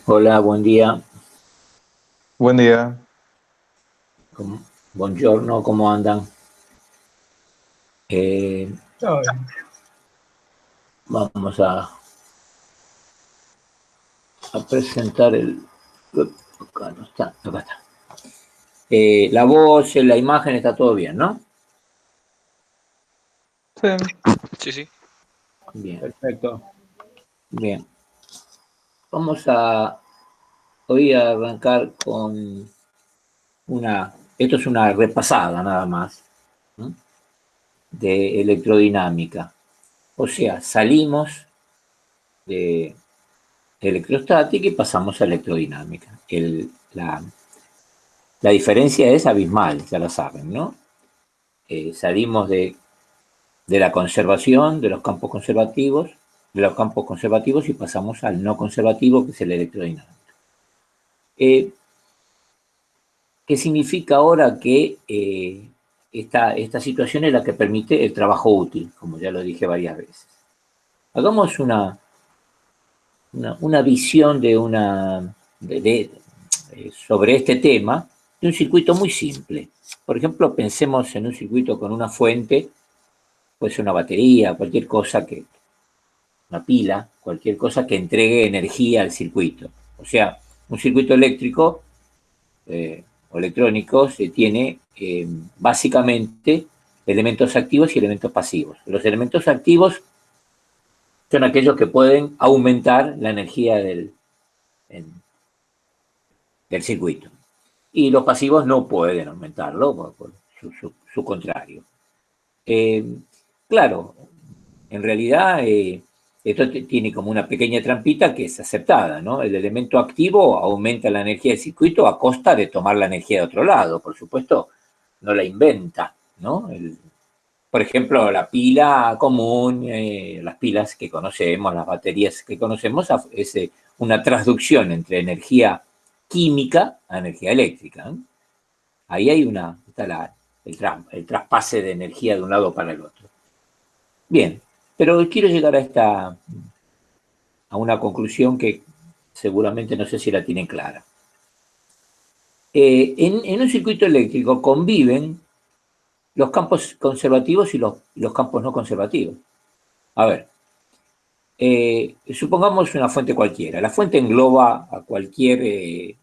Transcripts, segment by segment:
Hola, buen día. Buen día. ¿Cómo- Buongiorno, ¿cómo andan? Eh, Todo bien. Vamos a presentar el... Acá no está, acá está. La voz, la imagen, está todo bien, ¿no? Sí, Sí, sí. Bien, perfecto. bien. Vamos hoy a arrancar con esto es una repasada nada más, ¿no? De electrodinámica. O sea, salimos de electrostática y pasamos a electrodinámica. La diferencia es abismal, ya lo saben, ¿no? Salimos de la conservación, de los campos conservativos y pasamos al no conservativo, que es el electrodinámico. Eh, ¿Qué significa ahora que esta situación es la que permite el trabajo útil, como ya lo dije varias veces? Hagamos una visión sobre este tema de un circuito muy simple. Por ejemplo, pensemos en un circuito con una fuente, puede ser una batería, una pila, cualquier cosa que entregue energía al circuito. O sea, un circuito eléctrico o electrónico se tiene básicamente elementos activos y elementos pasivos. Los elementos activos son aquellos que pueden aumentar la energía del circuito. Y los pasivos no pueden aumentarlo por su contrario. Eh, claro, en realidad esto tiene como una pequeña trampita que es aceptada, ¿no? El elemento activo aumenta la energía del circuito a costa de tomar la energía de otro lado, por supuesto, no la inventa, ¿no? Por ejemplo, la pila común, las pilas que conocemos, las baterías que conocemos, es una transducción entre energía química a energía eléctrica, ¿no? Ahí está el traspase de energía de un lado para el otro. Bien, pero quiero llegar a una conclusión que seguramente no sé si la tienen clara. En un circuito eléctrico conviven los campos conservativos y los campos no conservativos. A ver, supongamos una fuente cualquiera. La fuente engloba a cualquier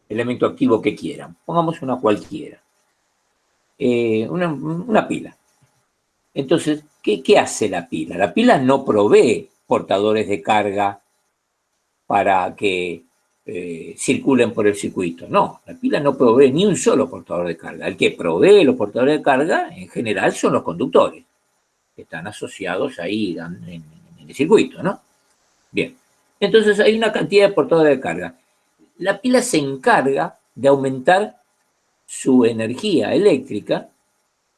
elemento activo que quieran. Pongamos una cualquiera. Una pila. Entonces, ¿qué hace la pila? La pila no provee portadores de carga para que circulen por el circuito. No, la pila no provee ni un solo portador de carga. El que provee los portadores de carga, en general, son los conductores, que están asociados ahí en el circuito, ¿no? Bien. Entonces hay una cantidad de portadores de carga. La pila se encarga de aumentar su energía eléctrica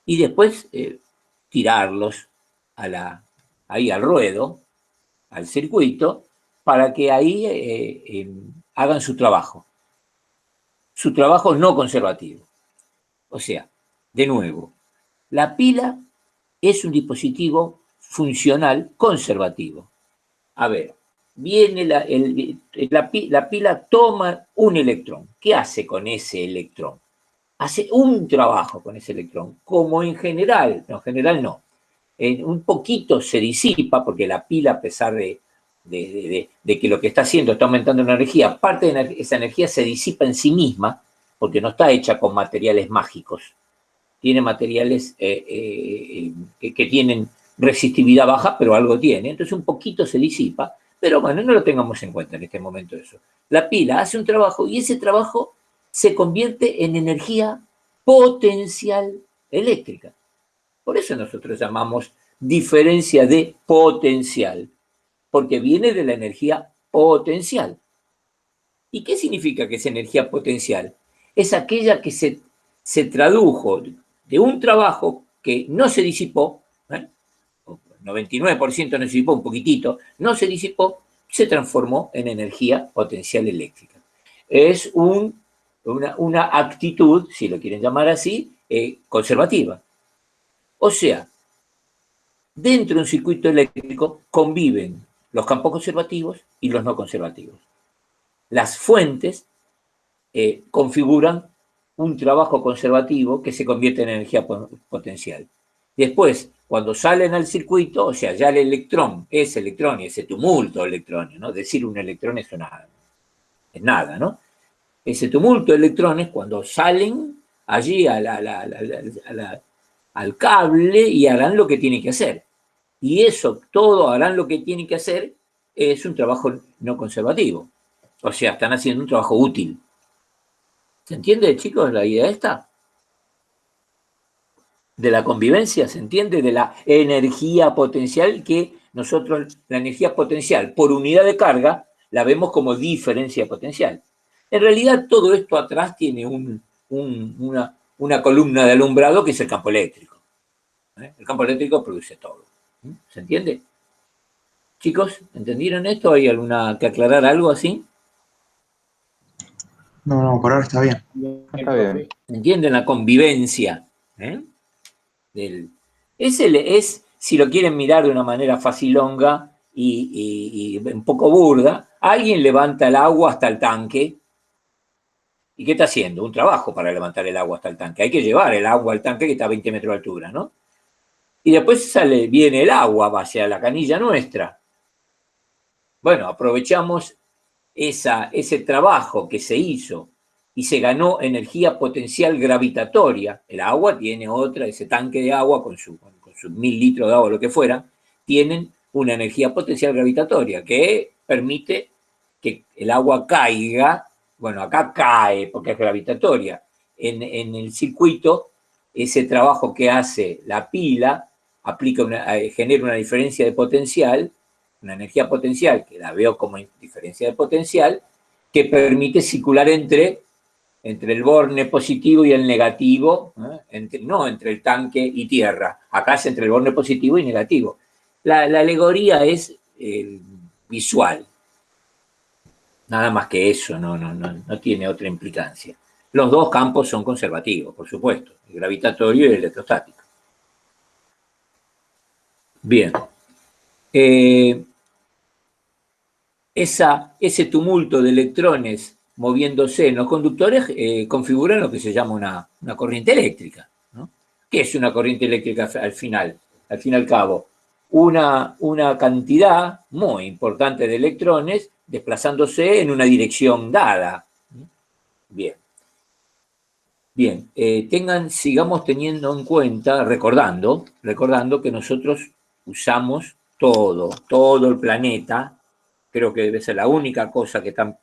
y después tirarlos ahí al ruedo, al circuito, para que ahí hagan su trabajo no conservativo. O sea, de nuevo, la pila es un dispositivo funcional conservativo. A ver, viene la pila toma un electrón. ¿Qué hace con ese electrón? Hace un trabajo con ese electrón, como en general, no, en general no, un poquito se disipa, porque la pila, a pesar de que lo que está haciendo está aumentando la energía, parte de esa energía se disipa en sí misma, porque no está hecha con materiales mágicos, tiene materiales que tienen resistividad baja, pero algo tiene, entonces un poquito se disipa, pero bueno, no lo tengamos en cuenta en este momento eso. La pila hace un trabajo y ese trabajo se convierte en energía potencial eléctrica. Por eso nosotros llamamos diferencia de potencial, porque viene de la energía potencial. ¿Y qué significa que es energía potencial? Es aquella que se tradujo de un trabajo que no se disipó, ¿eh? 99% no se disipó, un poquitito, no se disipó, se transformó en energía potencial eléctrica. Es una actitud, si lo quieren llamar así, conservativa. O sea, dentro de un circuito eléctrico conviven los campos conservativos y los no conservativos. las fuentes configuran un trabajo conservativo que se convierte en energía potencial. Después, cuando salen al circuito, o sea, ya el electrón, ese electrón y ese tumulto de electrones, ¿no? Decir un electrón es nada, ¿no? Ese tumulto de electrones, cuando salen allí al cable y harán lo que tienen que hacer. Y eso, todo harán lo que tienen que hacer, es un trabajo no conservativo. O sea, están haciendo un trabajo útil. ¿Se entiende, chicos, la idea esta? De la convivencia, ¿se entiende? De la energía potencial que nosotros, la energía potencial por unidad de carga, la vemos como diferencia potencial. En realidad, todo esto atrás tiene una columna de alumbrado que es el campo eléctrico. El campo eléctrico produce todo. ¿Se entiende? Chicos, ¿entendieron esto? ¿Hay alguna que aclarar algo así? No, por ahora está bien. Está bien. ¿Entienden la convivencia? Es, si lo quieren mirar de una manera facilonga y un poco burda, alguien levanta el agua hasta el tanque. ¿Y qué está haciendo? Un trabajo para levantar el agua hasta el tanque. Hay que llevar el agua al tanque que está a 20 metros de altura, ¿no? Y después viene el agua hacia la canilla nuestra. Bueno, aprovechamos ese trabajo que se hizo y se ganó energía potencial gravitatoria. El agua tiene otra, ese tanque de agua con sus 1000 litros de agua, lo que fuera, tienen una energía potencial gravitatoria que permite que el agua caiga. Bueno, acá cae porque es gravitatoria. En el circuito, ese trabajo que hace la pila genera una diferencia de potencial, una energía potencial, que la veo como diferencia de potencial, que permite circular entre el borne positivo y el negativo, no entre el tanque y tierra, acá es entre el borne positivo y negativo. La alegoría es visual, nada más que eso, no tiene otra implicancia. Los dos campos son conservativos, por supuesto, el gravitatorio y el electrostático. Bien. Ese tumulto de electrones moviéndose en los conductores configuran lo que se llama una corriente eléctrica, ¿no? ¿Qué es una corriente eléctrica al final? Al fin y al cabo, una cantidad muy importante de electrones desplazándose en una dirección dada. Bien. Bien, sigamos teniendo en cuenta, recordando que nosotros usamos todo el planeta. Creo que debe ser la única cosa que están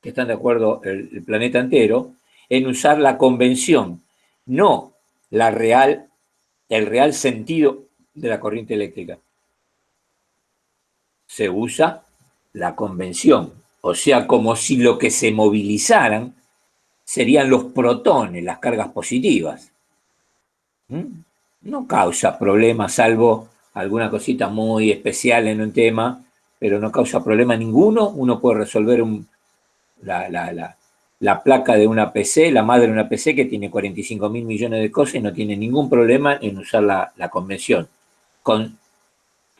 de acuerdo el planeta entero, en usar la convención, no el real sentido de la corriente eléctrica. Se usa la convención, o sea, como si lo que se movilizaran serían los protones, las cargas positivas. No causa problemas, salvo alguna cosita muy especial en un tema, pero no causa problema ninguno. Uno puede resolver la placa de una PC, la madre de una PC que tiene 45.000 millones de cosas y no tiene ningún problema en usar la convención,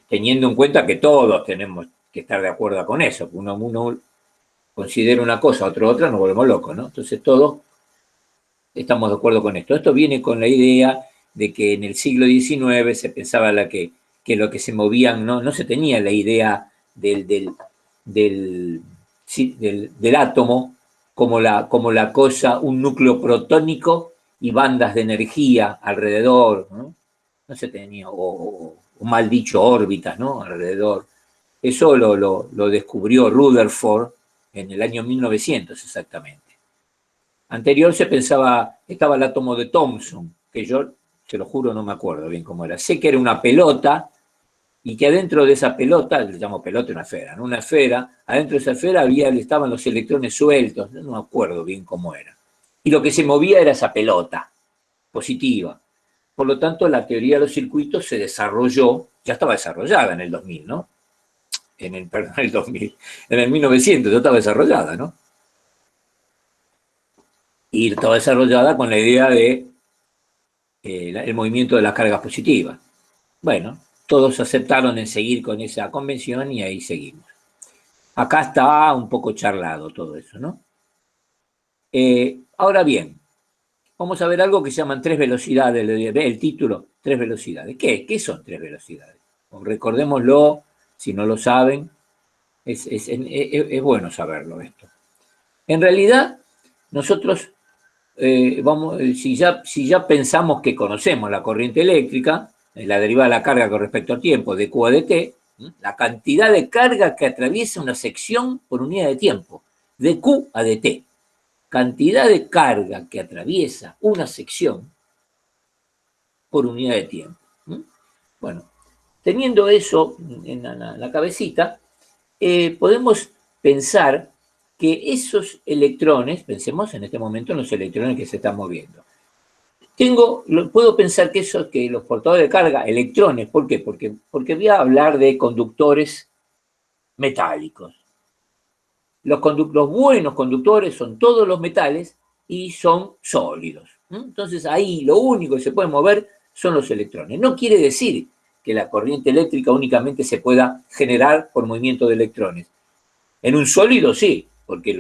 teniendo en cuenta que todos tenemos que estar de acuerdo con eso. Uno considera una cosa, otro otra, nos volvemos locos, ¿no? Entonces todos estamos de acuerdo con esto. Esto viene con la idea de que en el siglo XIX se pensaba que lo que se movían, no se tenía la idea del átomo como la cosa, un núcleo protónico y bandas de energía alrededor, no se tenía, o mal dicho, órbitas, ¿no? Alrededor. Eso lo descubrió Rutherford en el año 1900 exactamente. Anterior se pensaba, estaba el átomo de Thomson, que yo, se lo juro, no me acuerdo bien cómo era. Sé que era una pelota y que adentro de esa pelota, le llamo pelota una esfera, ¿no? Una esfera, adentro de esa esfera estaban los electrones sueltos, no me acuerdo bien cómo era. Y lo que se movía era esa pelota positiva. Por lo tanto, la teoría de los circuitos se desarrolló, ya estaba desarrollada en el 2000, ¿no? Perdón, el 2000, en el 1900 ya estaba desarrollada, ¿no? Y estaba desarrollada con la idea de el movimiento de las cargas positivas. Bueno, todos aceptaron en seguir con esa convención y ahí seguimos. Acá está un poco charlado todo eso, ¿no? Ahora bien, vamos a ver algo que se llaman tres velocidades, el título, tres velocidades. ¿Qué son tres velocidades? Recordémoslo, si no lo saben, es bueno saberlo esto. En realidad, nosotros, si ya pensamos que conocemos la corriente eléctrica, la derivada de la carga con respecto al tiempo, de Q a dt, la cantidad de carga que atraviesa una sección por unidad de tiempo, de Q a dt. Cantidad de carga que atraviesa una sección por unidad de tiempo. Bueno, teniendo eso en la cabecita, podemos pensar que esos electrones, pensemos en este momento en los electrones que se están moviendo. Puedo pensar que los portadores de carga, electrones, ¿por qué? Porque voy a hablar de conductores metálicos. Los buenos conductores son todos los metales y son sólidos. Entonces ahí lo único que se puede mover son los electrones. No quiere decir que la corriente eléctrica únicamente se pueda generar por movimiento de electrones. En un sólido sí, porque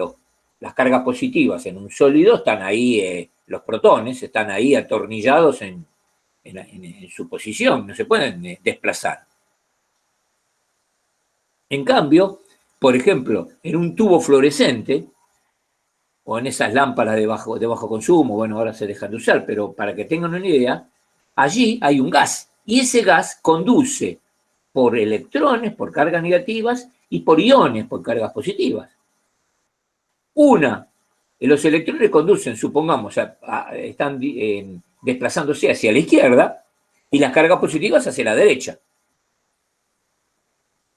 las cargas positivas en un sólido están ahí, los protones están ahí atornillados en su posición, no se pueden desplazar. En cambio, por ejemplo, en un tubo fluorescente, o en esas lámparas de bajo consumo, bueno, ahora se dejan de usar, pero para que tengan una idea, allí hay un gas, y ese gas conduce por electrones, por cargas negativas, y por iones, por cargas positivas. Los electrones conducen, supongamos, están desplazándose hacia la izquierda, y las cargas positivas hacia la derecha.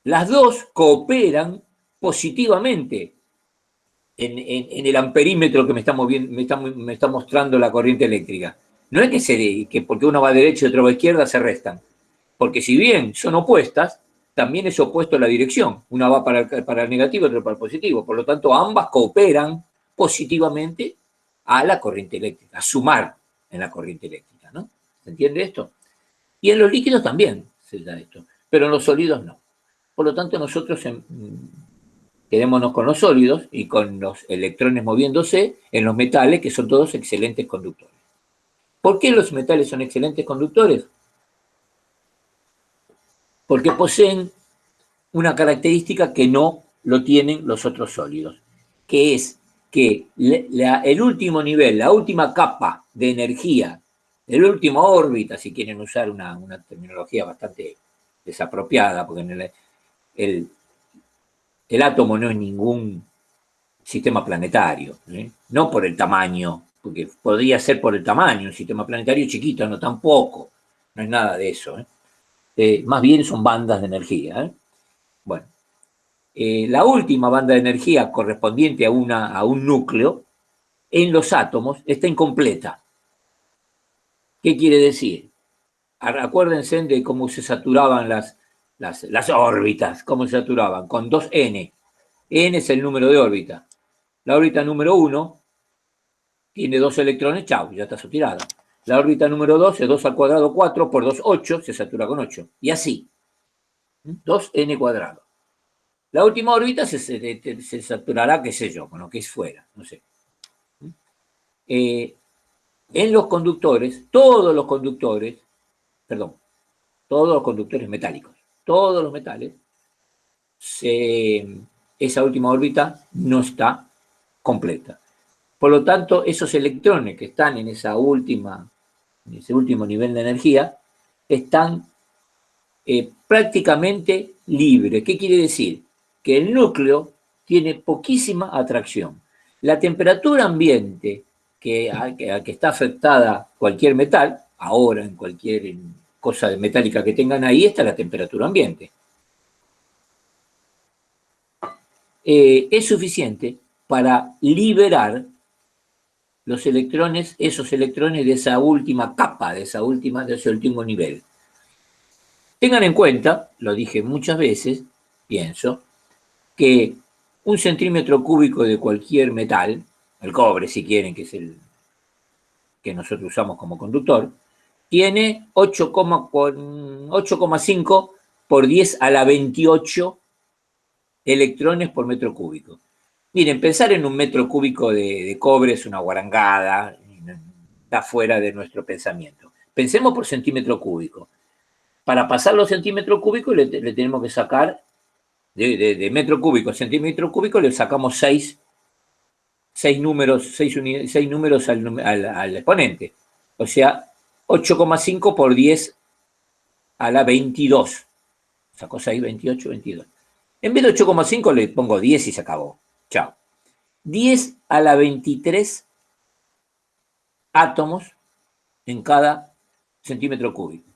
Las dos cooperan positivamente en el amperímetro que me está mostrando la corriente eléctrica. No es que porque uno va a derecha y otro va a izquierda se restan. Porque si bien son opuestas, también es opuesto la dirección. Una va para el negativo y otra para el positivo. Por lo tanto, ambas cooperan positivamente a la corriente eléctrica, a sumar en la corriente eléctrica, ¿no? ¿Se entiende esto? Y en los líquidos también se da esto, pero en los sólidos no. Por lo tanto, nosotros quedémonos con los sólidos y con los electrones moviéndose en los metales, que son todos excelentes conductores. ¿Por qué los metales son excelentes conductores? Porque poseen una característica que no lo tienen los otros sólidos, que es que el último nivel, la última capa de energía, la última órbita, si quieren usar una terminología bastante desapropiada, porque el átomo no es ningún sistema planetario, no por el tamaño, porque podría ser por el tamaño, un sistema planetario chiquito, no tampoco, no es nada de eso. Más bien son bandas de energía. Bueno, la última banda de energía correspondiente a un núcleo en los átomos está incompleta. ¿Qué quiere decir? Acuérdense de cómo se saturaban las órbitas, cómo se saturaban, con 2n. N es el número de órbita. La órbita número 1 tiene 2 electrones, chau, ya está saturada. La órbita número 2 es 2 al cuadrado 4 por 2, 8, se satura con 8. Y así, 2n cuadrado. La última órbita se saturará, qué sé yo, con lo que es fuera, no sé. En los conductores, todos los conductores metálicos, todos los metales, esa última órbita no está completa. Por lo tanto, esos electrones que están en ese último nivel de energía están prácticamente libres. ¿Qué quiere decir? Que el núcleo tiene poquísima atracción. La temperatura ambiente a que está afectada cualquier metal, ahora en cualquier cosa metálica que tengan ahí, está la temperatura ambiente. Es suficiente para liberar los electrones, esos electrones de esa última capa, de ese último nivel. Tengan en cuenta, lo dije muchas veces, pienso, que 1 centímetro cúbico de cualquier metal, el cobre si quieren, que es el que nosotros usamos como conductor, tiene 8,5 por 10 a la 28 electrones por metro cúbico. Miren, pensar en un metro cúbico de cobre es una guarangada, está fuera de nuestro pensamiento. Pensemos por centímetro cúbico. Para pasar los centímetros cúbicos le tenemos que sacar, de metro cúbico a centímetro cúbico, le sacamos seis números al exponente. O sea, 8,5 por 10 a la 22. Sacó 6, 28, 22. En vez de 8,5 le pongo 10 y se acabó. Chao. 10 a la 23 átomos en cada centímetro cúbico.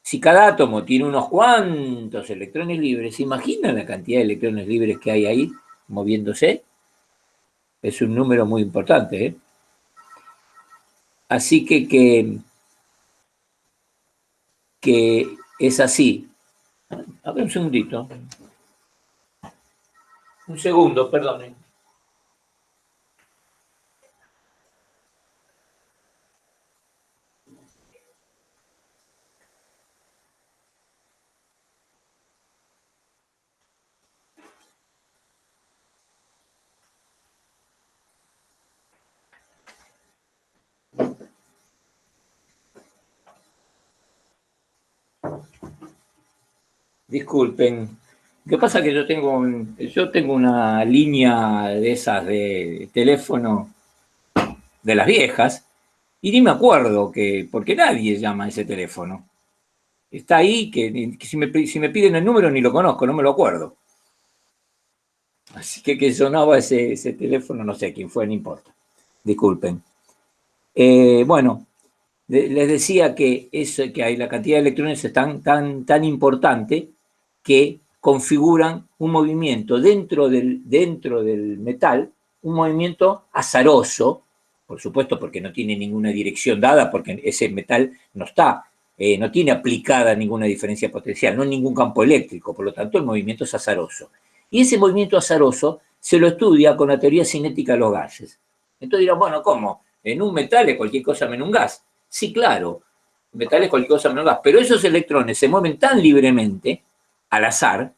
Si cada átomo tiene unos cuantos electrones libres, ¿se imaginan la cantidad de electrones libres que hay ahí moviéndose? Es un número muy importante, ¿eh? Así que es así. A ver, un segundito. Un segundo, perdone. Disculpen. Lo que pasa es que yo tengo una línea de esas de teléfono de las viejas y ni me acuerdo porque nadie llama a ese teléfono. Está ahí, que si me piden el número ni lo conozco, no me lo acuerdo. Así que sonaba ese teléfono, no sé quién fue, no importa. Disculpen. Bueno, les decía que hay la cantidad de electrones es tan importante que configuran un movimiento dentro del metal, un movimiento azaroso, por supuesto porque no tiene ninguna dirección dada, porque ese metal no tiene aplicada ninguna diferencia potencial, no ningún campo eléctrico, por lo tanto el movimiento es azaroso. Y ese movimiento azaroso se lo estudia con la teoría cinética de los gases. Entonces dirán, bueno, ¿cómo? En un metal es cualquier cosa menos un gas. Sí, claro, metal es cualquier cosa menos un gas, pero esos electrones se mueven tan libremente, al azar.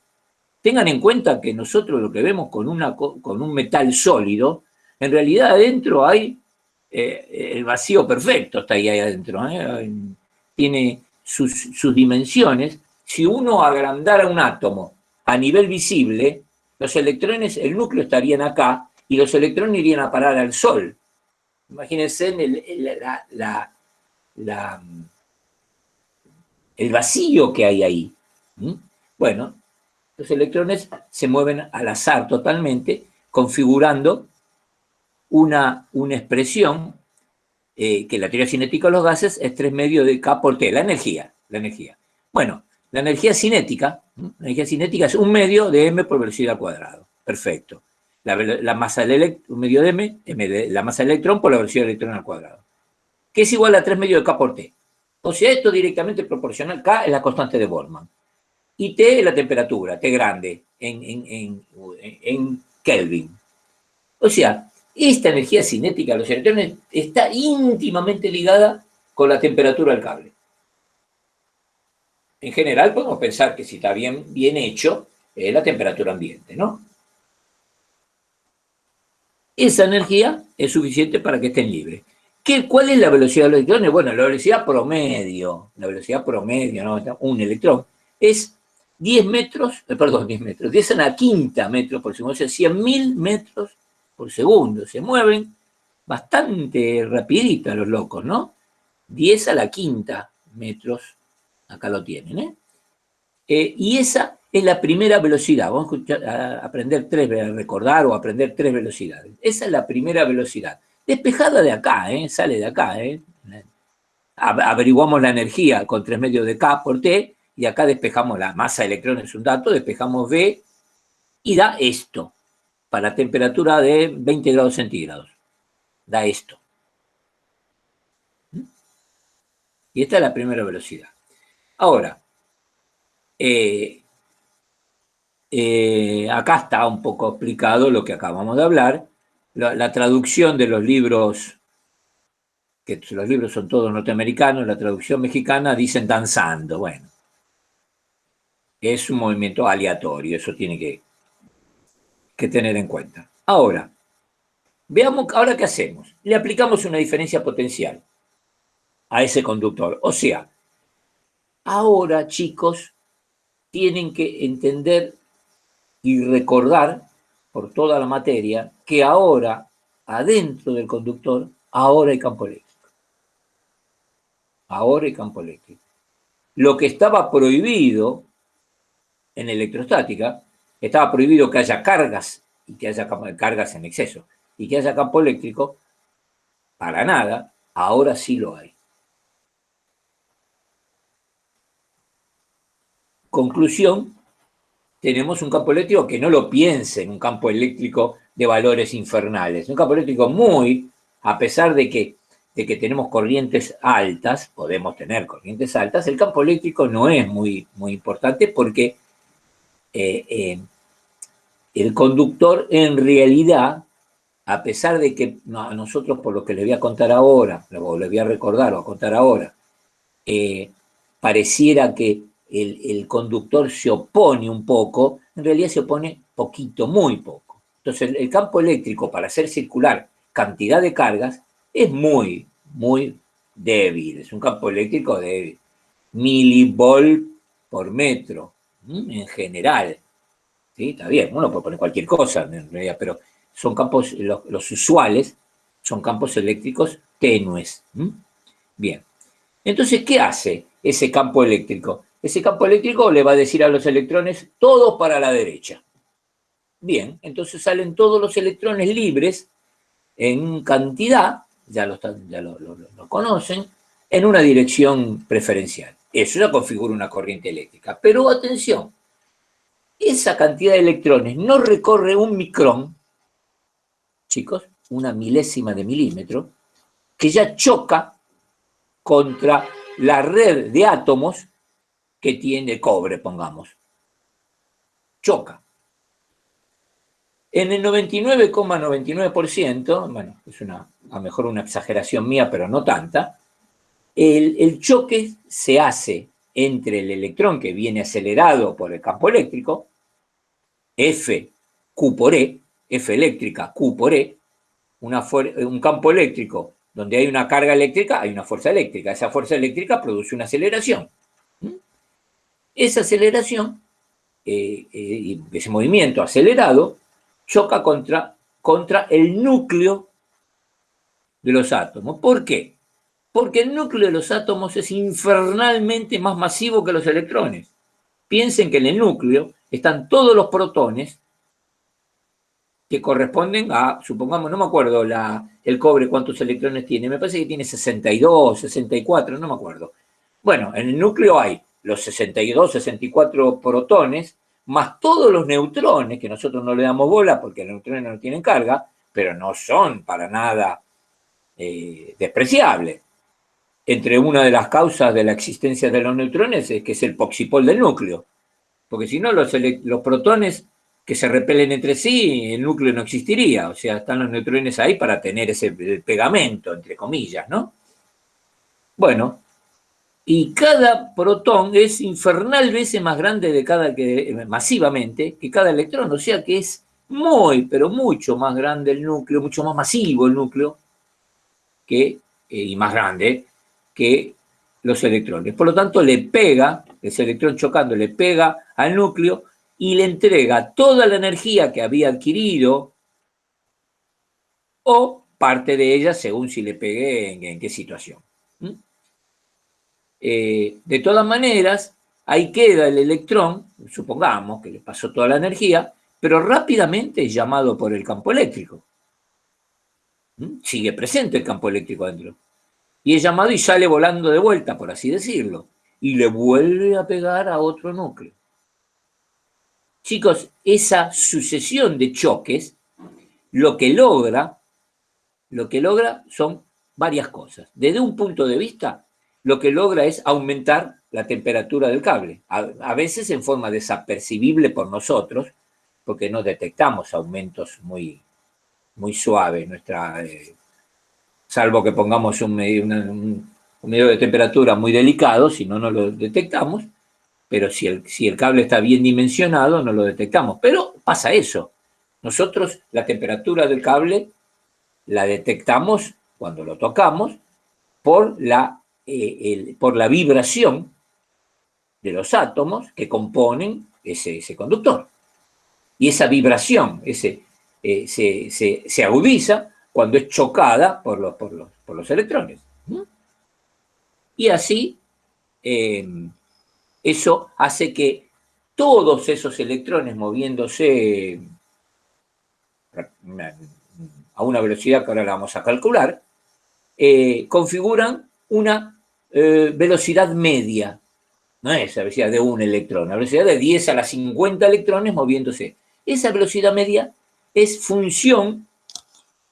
Tengan en cuenta que nosotros lo que vemos con un metal sólido, en realidad adentro hay el vacío perfecto, está ahí adentro. Tiene sus dimensiones. Si uno agrandara un átomo a nivel visible, los electrones, el núcleo estarían acá y los electrones irían a parar al Sol. Imagínense el vacío que hay ahí. Bueno, los electrones se mueven al azar totalmente, configurando una expresión que la teoría cinética de los gases es 3 medios de K por T, la energía. Bueno, la energía cinética es 1 medio de M por velocidad al cuadrado. Perfecto. La masa del electrón, 1 medio de M, la masa del electrón por la velocidad del electrón al cuadrado, que es igual a 3 medios de K por T. O sea, esto directamente proporcional. K es la constante de Boltzmann. Y T es la temperatura, T grande, en Kelvin. O sea, esta energía cinética de los electrones está íntimamente ligada con la temperatura del cable. En general podemos pensar que si está bien hecho, es la temperatura ambiente, ¿no? Esa energía es suficiente para que estén libres. ¿Cuál es la velocidad de los electrones? Bueno, la velocidad promedio, ¿no? Un electrón es 10 a la quinta metros por segundo, o sea, 100.000 metros por segundo. Se mueven bastante rapidito los locos, ¿no? 10 a la quinta metros, acá lo tienen, ¿eh? Y esa es la primera velocidad. Vamos a aprender a recordar o aprender 3 velocidades. Esa es la primera velocidad. Despejada de acá, sale de acá. Averiguamos la energía con 3 medios de K por T, y acá despejamos la masa de electrones, es un dato, despejamos V, y da esto, para temperatura de 20 grados centígrados. Da esto. Y esta es la primera velocidad. Ahora, acá está un poco explicado lo que acabamos de hablar, la traducción de los libros, que los libros son todos norteamericanos, la traducción mexicana dicen danzando. Bueno, es un movimiento aleatorio, eso tiene que tener en cuenta. Ahora, veamos, ahora qué hacemos. Le aplicamos una diferencia potencial a ese conductor. O sea, ahora, chicos, tienen que entender y recordar por toda la materia que ahora, adentro del conductor, ahora hay campo eléctrico. Ahora hay campo eléctrico. Lo que estaba prohibido en electrostática, estaba prohibido que haya cargas y que haya cargas en exceso y que haya campo eléctrico, para nada, ahora sí lo hay. Conclusión, tenemos un campo eléctrico que no lo piensen, un campo eléctrico de valores infernales, un campo eléctrico muy, a pesar de que tenemos corrientes altas, podemos tener corrientes altas, el campo eléctrico no es muy importante porque el conductor en realidad, a pesar de que nosotros por lo que les voy a contar ahora, o les voy a recordar o a contar ahora, pareciera que el conductor se opone un poco, en realidad se opone poquito, muy poco. Entonces el campo eléctrico para hacer circular cantidad de cargas es muy débil, es un campo eléctrico de milivolt por metro, en general. ¿Sí? Está bien, uno puede poner cualquier cosa en realidad, pero son campos, los usuales son campos eléctricos tenues. Bien, entonces, ¿qué hace ese campo eléctrico? Ese campo eléctrico le va a decir a los electrones, todos para la derecha. Bien, entonces salen todos los electrones libres en cantidad, ya lo conocen, en una dirección preferencial. Eso ya configura una corriente eléctrica. Pero atención, esa cantidad de electrones no recorre un micrón, chicos, una milésima de milímetro, que ya choca contra la red de átomos que tiene cobre, pongamos. Choca. En el 99,99%, bueno, es a lo mejor una exageración mía, pero no tanta, el choque se hace entre el electrón que viene acelerado por el campo eléctrico, F, Q por E, F eléctrica, Q por E, un campo eléctrico donde hay una carga eléctrica, hay una fuerza eléctrica. Esa fuerza eléctrica produce una aceleración. Esa aceleración, ese movimiento acelerado, choca contra el núcleo de los átomos. ¿Por qué? Porque el núcleo de los átomos es infernalmente más masivo que los electrones. Piensen que en el núcleo están todos los protones que corresponden a, supongamos, no me acuerdo el cobre cuántos electrones tiene, me parece que tiene 62, 64, no me acuerdo. Bueno, en el núcleo hay los 62, 64 protones, más todos los neutrones, que nosotros no le damos bola porque los neutrones no tienen carga, pero no son para nada despreciables. Entre una de las causas de la existencia de los neutrones es que es el poxipol del núcleo, porque si no los protones que se repelen entre sí, el núcleo no existiría. O sea, están los neutrones ahí para tener ese pegamento, entre comillas, ¿no? Bueno, y cada protón es infernal veces más grande masivamente que cada electrón. O sea que es pero mucho más grande el núcleo, mucho más masivo el núcleo y más grande que los electrones. Por lo tanto, ese electrón chocando le pega al núcleo y le entrega toda la energía que había adquirido o parte de ella según si le pegué en qué situación. De todas maneras, ahí queda el electrón, supongamos que le pasó toda la energía, pero rápidamente es llamado por el campo eléctrico. Sigue presente el campo eléctrico adentro. Y es llamado y sale volando de vuelta, por así decirlo, y le vuelve a pegar a otro núcleo. Chicos, esa sucesión de choques lo que logra son varias cosas. Desde un punto de vista, lo que logra es aumentar la temperatura del cable, a veces en forma desapercibible por nosotros, porque no detectamos aumentos muy suaves, salvo que pongamos un medio de temperatura muy delicado, si no lo detectamos, pero si el cable está bien dimensionado, no lo detectamos. Pero pasa eso. Nosotros la temperatura del cable la detectamos cuando lo tocamos por la vibración de los átomos que componen ese conductor. Y esa vibración se agudiza cuando es chocada por los electrones. Y así eso hace que todos esos electrones moviéndose a una velocidad que ahora la vamos a calcular, configuran una velocidad media. No es la velocidad de un electrón, la velocidad de 10 a la 50 electrones moviéndose. Esa velocidad media es función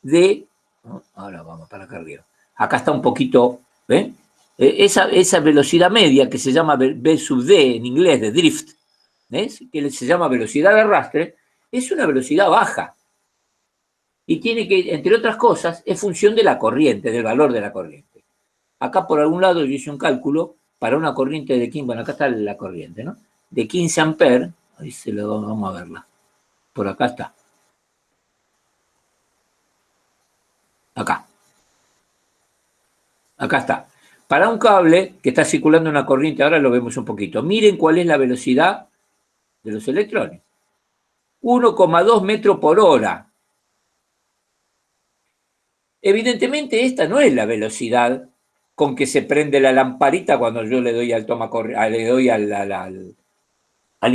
de... Ahora vamos para acá arriba. Acá está un poquito... ¿ven? Esa velocidad media que se llama V sub D en inglés, de drift, ¿ves? Que se llama velocidad de arrastre, es una velocidad baja. Y tiene que, entre otras cosas, es función de la corriente, del valor de la corriente. Acá por algún lado yo hice un cálculo para una corriente de 15, bueno, acá está la corriente, ¿no? De 15 amperes, ahí vamos a verla. Por acá está. Acá. Acá está. Para un cable que está circulando una corriente, ahora lo vemos un poquito. Miren cuál es la velocidad de los electrones. 1,2 metros por hora. Evidentemente esta no es la velocidad con que se prende la lamparita cuando yo le doy al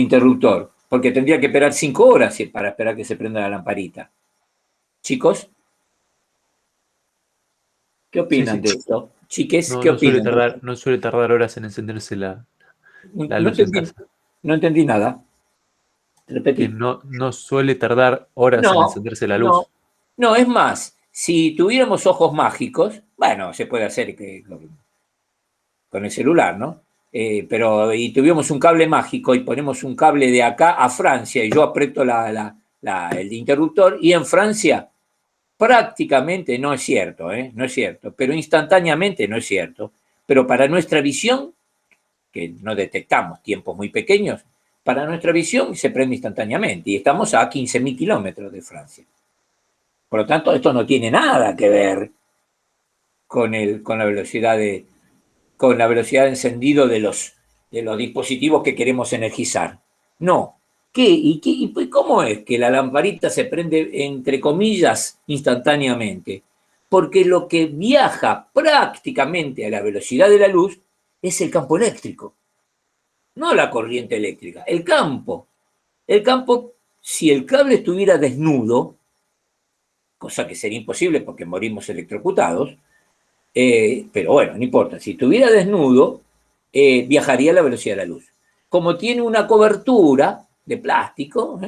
interruptor, porque tendría que esperar 5 horas para esperar que se prenda la lamparita. Chicos, ¿qué opinan de esto? Chiques, ¿qué opinan? No suele tardar horas en encenderse la luz en casa. No entendí nada. Repetí. Que no suele tardar horas en encenderse la luz. No, es más, si tuviéramos ojos mágicos, bueno, se puede hacer con el celular, ¿no? Pero y tuviéramos un cable mágico y ponemos un cable de acá a Francia y yo aprieto el interruptor y en Francia prácticamente no es cierto, no es cierto, pero instantáneamente no es cierto. Pero para nuestra visión, que no detectamos tiempos muy pequeños, para nuestra visión se prende instantáneamente y estamos a 15.000 kilómetros de Francia. Por lo tanto, esto no tiene nada que ver con la velocidad de encendido de los dispositivos que queremos energizar. No. ¿Y cómo es que la lamparita se prende, entre comillas, instantáneamente? Porque lo que viaja prácticamente a la velocidad de la luz es el campo eléctrico, no la corriente eléctrica, el campo. El campo, si el cable estuviera desnudo, cosa que sería imposible porque morimos electrocutados, pero bueno, no importa, si estuviera desnudo, viajaría a la velocidad de la luz. Como tiene una cobertura de plástico,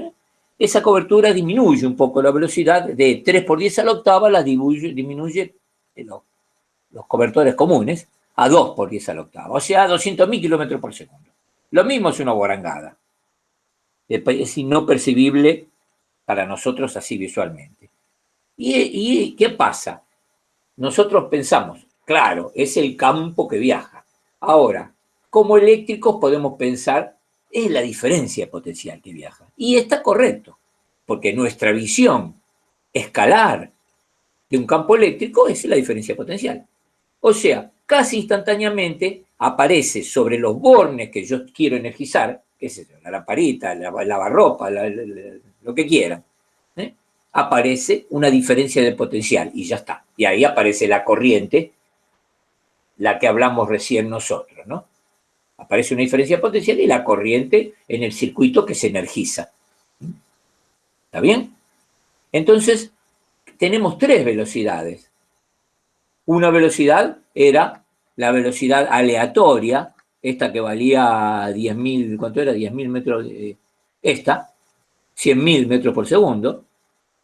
esa cobertura disminuye un poco la velocidad, de 3 por 10 a la octava la disminuye los cobertores comunes a 2 por 10 a la octava, o sea, a 200.000 kilómetros por segundo. Lo mismo es una guarangada. Es no percibible para nosotros así visualmente. ¿Y qué pasa? Nosotros pensamos, claro, es el campo que viaja. Ahora, como eléctricos podemos pensar, es la diferencia potencial que viaja. Y está correcto, porque nuestra visión escalar de un campo eléctrico es la diferencia potencial. O sea, casi instantáneamente aparece sobre los bornes que yo quiero energizar, qué sé yo, la lamparita, la lavarropa, lo que quieran, aparece una diferencia de potencial y ya está. Y ahí aparece la corriente, la que hablamos recién nosotros, ¿no? Aparece una diferencia de potencial y la corriente en el circuito que se energiza. ¿Está bien? Entonces, tenemos 3 velocidades. Una velocidad era la velocidad aleatoria, esta que valía 10.000, ¿cuánto era? 10.000 metros, esta, 100.000 metros por segundo,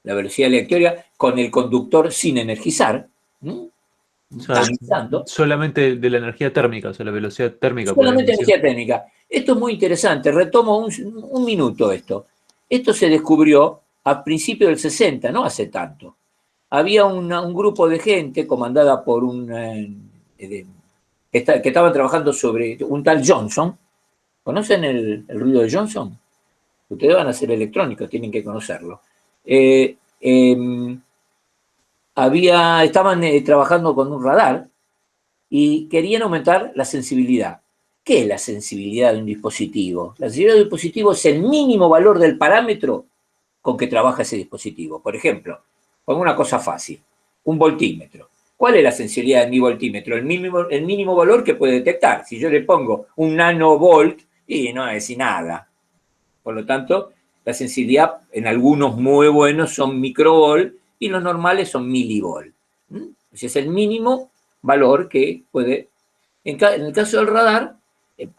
la velocidad aleatoria con el conductor sin energizar. O sea, solamente de la energía térmica, o sea, la velocidad térmica. Solamente energía térmica. Esto es muy interesante, retomo un minuto esto. Esto se descubrió a principios del 60, no hace tanto. Había un grupo de gente comandada por que estaban trabajando sobre un tal Johnson, ¿Conocen el ruido de Johnson? Ustedes van a ser electrónicos, tienen que conocerlo. Estaban trabajando con un radar y querían aumentar la sensibilidad. ¿Qué es la sensibilidad de un dispositivo? La sensibilidad de un dispositivo es el mínimo valor del parámetro con que trabaja ese dispositivo. Por ejemplo, pongo una cosa fácil, un voltímetro. ¿Cuál es la sensibilidad de mi voltímetro? El mínimo valor que puede detectar. Si yo le pongo un nanovolt, y no va a decir nada. Por lo tanto, la sensibilidad en algunos muy buenos son microvolt y los normales son milivolt. Ese es el mínimo valor que puede... En el caso del radar,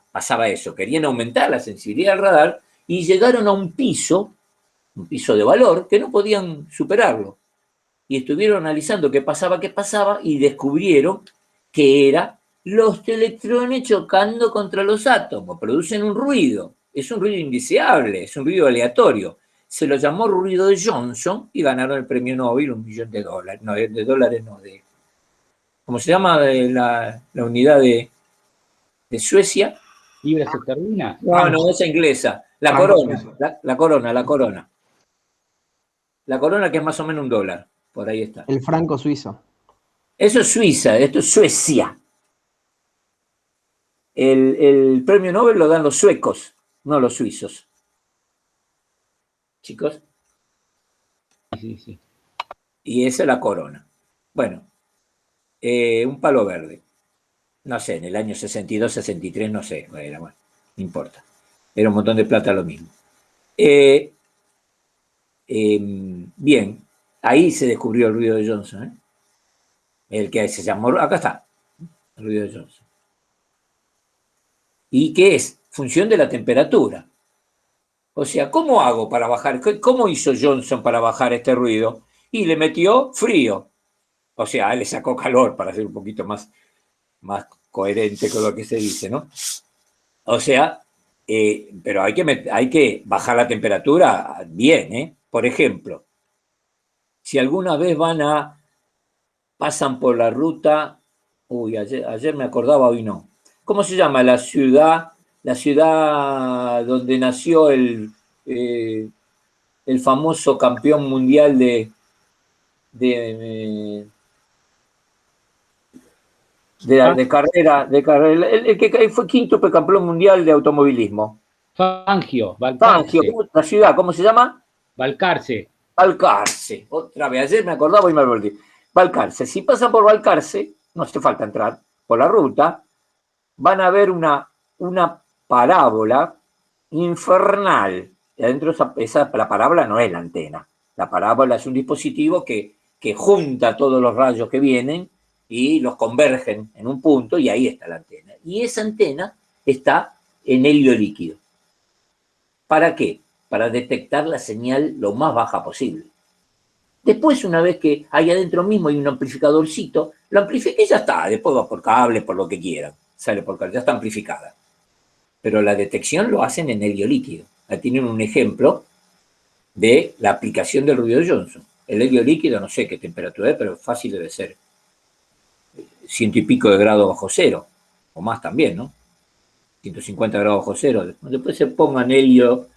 pasaba eso. Querían aumentar la sensibilidad del radar y llegaron a un piso de valor que no podían superarlo. Y estuvieron analizando qué pasaba y descubrieron que era los electrones chocando contra los átomos, producen un ruido, es un ruido indeseable, es un ruido aleatorio. Se lo llamó ruido de Johnson y ganaron el premio Nobel, $1 millón. No, de dólares no, de... ¿Cómo se llama la unidad de Suecia? ¿Libras esterlinas? No, esa inglesa. La corona, la corona. La corona que es más o menos $1. Por ahí está. El franco suizo. Eso es Suiza, esto es Suecia. El premio Nobel lo dan los suecos, no los suizos. Chicos. Sí. Y esa es la corona. Bueno, un palo verde. No sé, en el año 62, 63, no sé. Bueno, no importa. Era un montón de plata lo mismo. Bien, ahí se descubrió el ruido de Johnson. El que se llamó, acá está, el ruido de Johnson. ¿Y qué es? Función de la temperatura. O sea, ¿cómo hago para bajar? ¿Cómo hizo Johnson para bajar este ruido? Y le metió frío. O sea, le sacó calor para ser un poquito más coherente con lo que se dice, ¿no? O sea, pero hay que bajar la temperatura bien, ¿eh? Por ejemplo, si alguna vez pasan por la ruta, ayer me acordaba, hoy no. ¿Cómo se llama la ciudad donde nació el famoso campeón mundial de carrera, el que fue quinto campeón mundial de automovilismo? Fangio, Balcarce. ¿La ciudad cómo se llama? Balcarce. Otra vez, ayer me acordaba y me volví. Balcarce, si pasan por Balcarce, no hace falta entrar por la ruta, van a ver una parábola infernal. Y adentro la parábola no es la antena. La parábola es un dispositivo que junta todos los rayos que vienen y los convergen en un punto y ahí está la antena. Y esa antena está en helio líquido. ¿Para qué? Para detectar la señal lo más baja posible. Después, una vez que hay adentro mismo hay un amplificadorcito, lo amplifica y ya está. Después va por cable, por lo que quieran. Sale por cable, ya está amplificada. Pero la detección lo hacen en helio líquido. Ahí tienen un ejemplo de la aplicación del ruido de Johnson. El helio líquido, no sé qué temperatura es, pero fácil debe ser 100 y pico de grados bajo cero, o más también, ¿no? 150 grados bajo cero. Después se pongan helio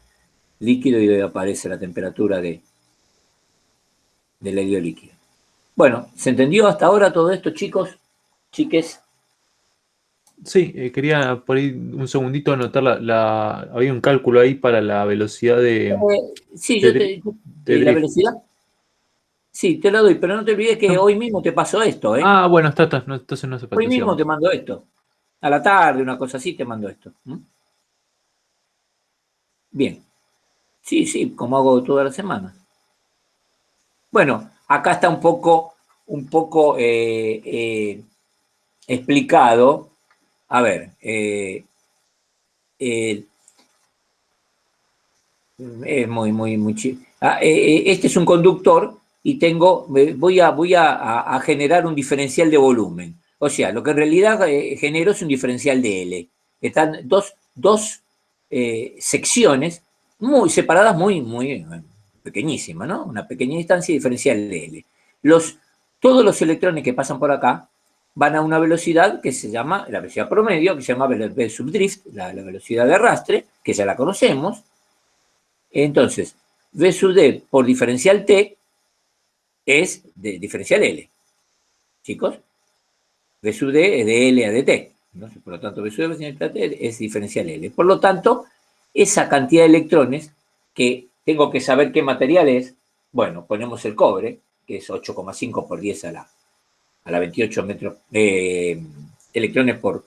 líquido y aparece la temperatura del helio líquido. Bueno, ¿se entendió hasta ahora todo esto, chicos? Chiques. Sí, quería por ahí un segundito anotar había un cálculo ahí para la velocidad de... Sí, ¿la velocidad? Sí, te la doy, pero no te olvides que hoy mismo te pasó esto, ¿eh? Ah, bueno, entonces no hace falta. Hoy mismo te mando esto. A la tarde, una cosa así, te mando esto. Bien. Sí, como hago todas las semanas. Bueno, acá está un poco explicado. A ver, es muy chido. Este es un conductor y voy a generar un diferencial de volumen. O sea, lo que en realidad genero es un diferencial de L. Están dos secciones muy separadas, muy pequeñísimas, ¿no? Una pequeña distancia diferencial de L. Todos los electrones que pasan por acá van a una velocidad que se llama, la velocidad promedio, que se llama V sub drift, la velocidad de arrastre, que ya la conocemos. Entonces, V sub D por diferencial T es de diferencial L. Chicos, V sub D es de L a dt. ¿No? Por lo tanto, V sub D es diferencial L. Por lo tanto, esa cantidad de electrones que tengo que saber qué material es, bueno, ponemos el cobre, que es 8,5 por 10 a la 28 electrones por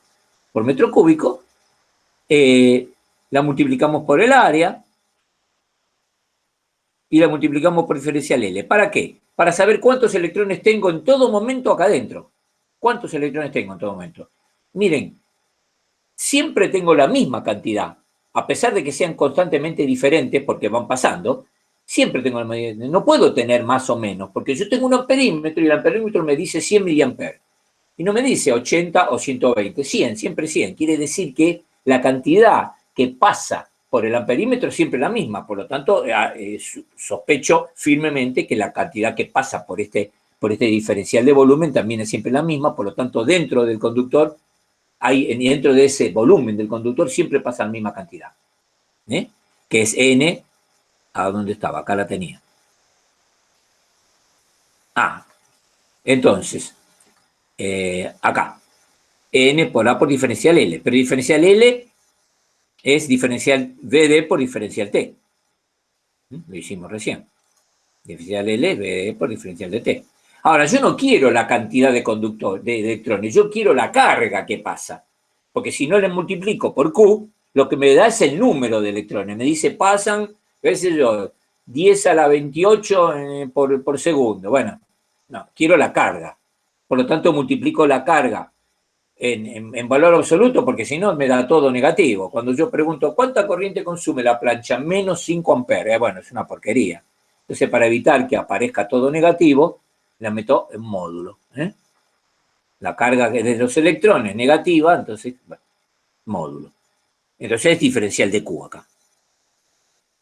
metro cúbico, la multiplicamos por el área y la multiplicamos por diferencial L. ¿Para qué? Para saber cuántos electrones tengo en todo momento acá adentro. ¿Cuántos electrones tengo en todo momento? Miren, siempre tengo la misma cantidad, a pesar de que sean constantemente diferentes porque van pasando, siempre tengo la misma. No puedo tener más o menos, porque yo tengo un amperímetro y el amperímetro me dice 100 miliamperes. Y no me dice 80 o 120, 100, siempre 100. Quiere decir que la cantidad que pasa por el amperímetro es siempre la misma. Por lo tanto, sospecho firmemente que la cantidad que pasa por este diferencial de volumen también es siempre la misma. Por lo tanto, dentro del conductor, dentro de ese volumen del conductor, siempre pasa la misma cantidad. Que es N, ¿a dónde estaba? Acá la tenía. Entonces, acá. N por A por diferencial L. Pero diferencial L es diferencial VD por diferencial T. Lo hicimos recién. Diferencial L, VD por diferencial de T. Ahora, yo no quiero la cantidad de electrones, yo quiero la carga que pasa. Porque si no le multiplico por Q, lo que me da es el número de electrones. Me dice, pasan, qué sé yo, 10 a la 28 por segundo. Bueno, no, quiero la carga. Por lo tanto, multiplico la carga en valor absoluto, porque si no me da todo negativo. Cuando yo pregunto, ¿cuánta corriente consume la plancha? Menos 5 amperes. Bueno, es una porquería. Entonces, para evitar que aparezca todo negativo, la meto en módulo. La carga de los electrones negativa, entonces, bueno, módulo. Entonces es diferencial de Q acá.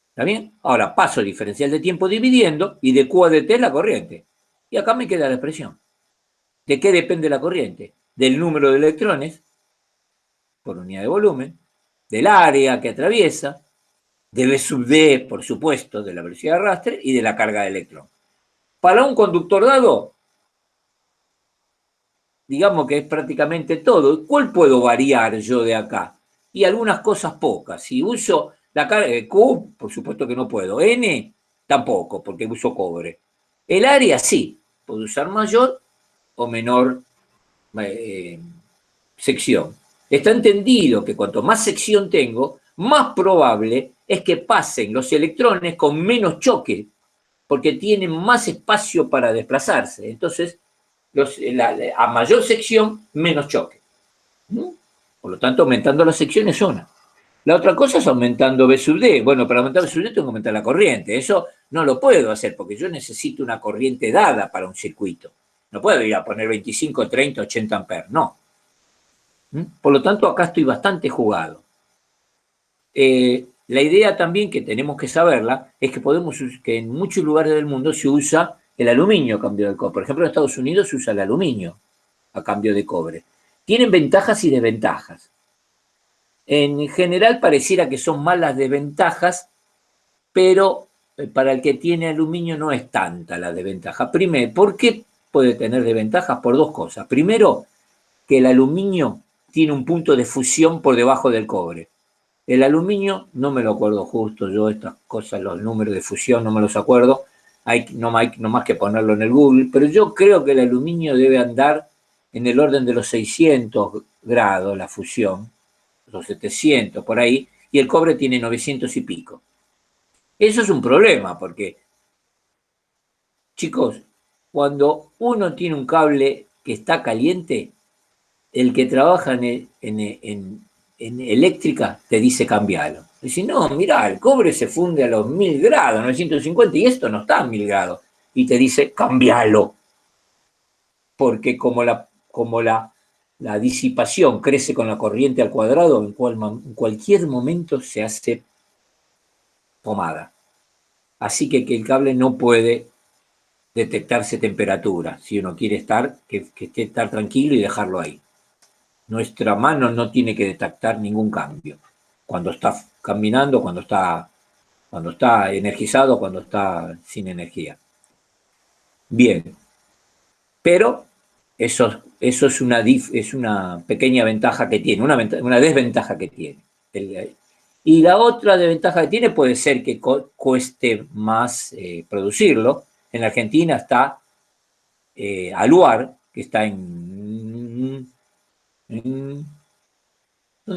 ¿Está bien? Ahora paso diferencial de tiempo dividiendo y de Q a dt la corriente. Y acá me queda la expresión. ¿De qué depende la corriente? Del número de electrones por unidad de volumen, del área que atraviesa, de V sub D, por supuesto, de la velocidad de arrastre y de la carga de electrón. Para un conductor dado, digamos que es prácticamente todo. ¿Cuál puedo variar yo de acá? Y algunas cosas pocas. Si uso la carga de Q, por supuesto que no puedo. N, tampoco, porque uso cobre. El área sí, puedo usar mayor o menor sección. Está entendido que cuanto más sección tengo, más probable es que pasen los electrones con menos choque, porque tienen más espacio para desplazarse. Entonces, a mayor sección, menos choque. Por lo tanto, aumentando la sección es una. La otra cosa es aumentando V sub D. Bueno, para aumentar V sub D tengo que aumentar la corriente. Eso no lo puedo hacer porque yo necesito una corriente dada para un circuito. No puedo ir a poner 25, 30, 80 amperes. No. Por lo tanto, acá estoy bastante jugado. La idea también que tenemos que saberla es que en muchos lugares del mundo se usa el aluminio a cambio del cobre. Por ejemplo, en Estados Unidos se usa el aluminio a cambio de cobre. Tienen ventajas y desventajas. En general pareciera que son más las desventajas, pero para el que tiene aluminio no es tanta la desventaja. Primero, ¿por qué puede tener desventajas? Por dos cosas. Primero, que el aluminio tiene un punto de fusión por debajo del cobre. El aluminio, no me lo acuerdo justo yo, estas cosas, los números de fusión no me los acuerdo, no más que ponerlo en el Google, pero yo creo que el aluminio debe andar en el orden de los 600 grados, la fusión, los 700 por ahí, y el cobre tiene 900 y pico. Eso es un problema, porque, chicos, cuando uno tiene un cable que está caliente, el que trabaja en eléctrica te dice cambialo. Dice, no, mirá, el cobre se funde a los 1000 grados, 950, y esto no está a 1000 grados. Y te dice, cambialo. Porque como la disipación crece con la corriente al cuadrado, en cualquier momento se hace pomada. Así que el cable no puede detectarse temperatura, si uno quiere estar tranquilo y dejarlo ahí. Nuestra mano no tiene que detectar ningún cambio. Cuando está caminando, cuando está energizado, cuando está sin energía. Bien. Pero eso es una pequeña ventaja que tiene, una desventaja que tiene. Y la otra desventaja que tiene puede ser que cueste más producirlo. En la Argentina está Aluar, que está ¿dónde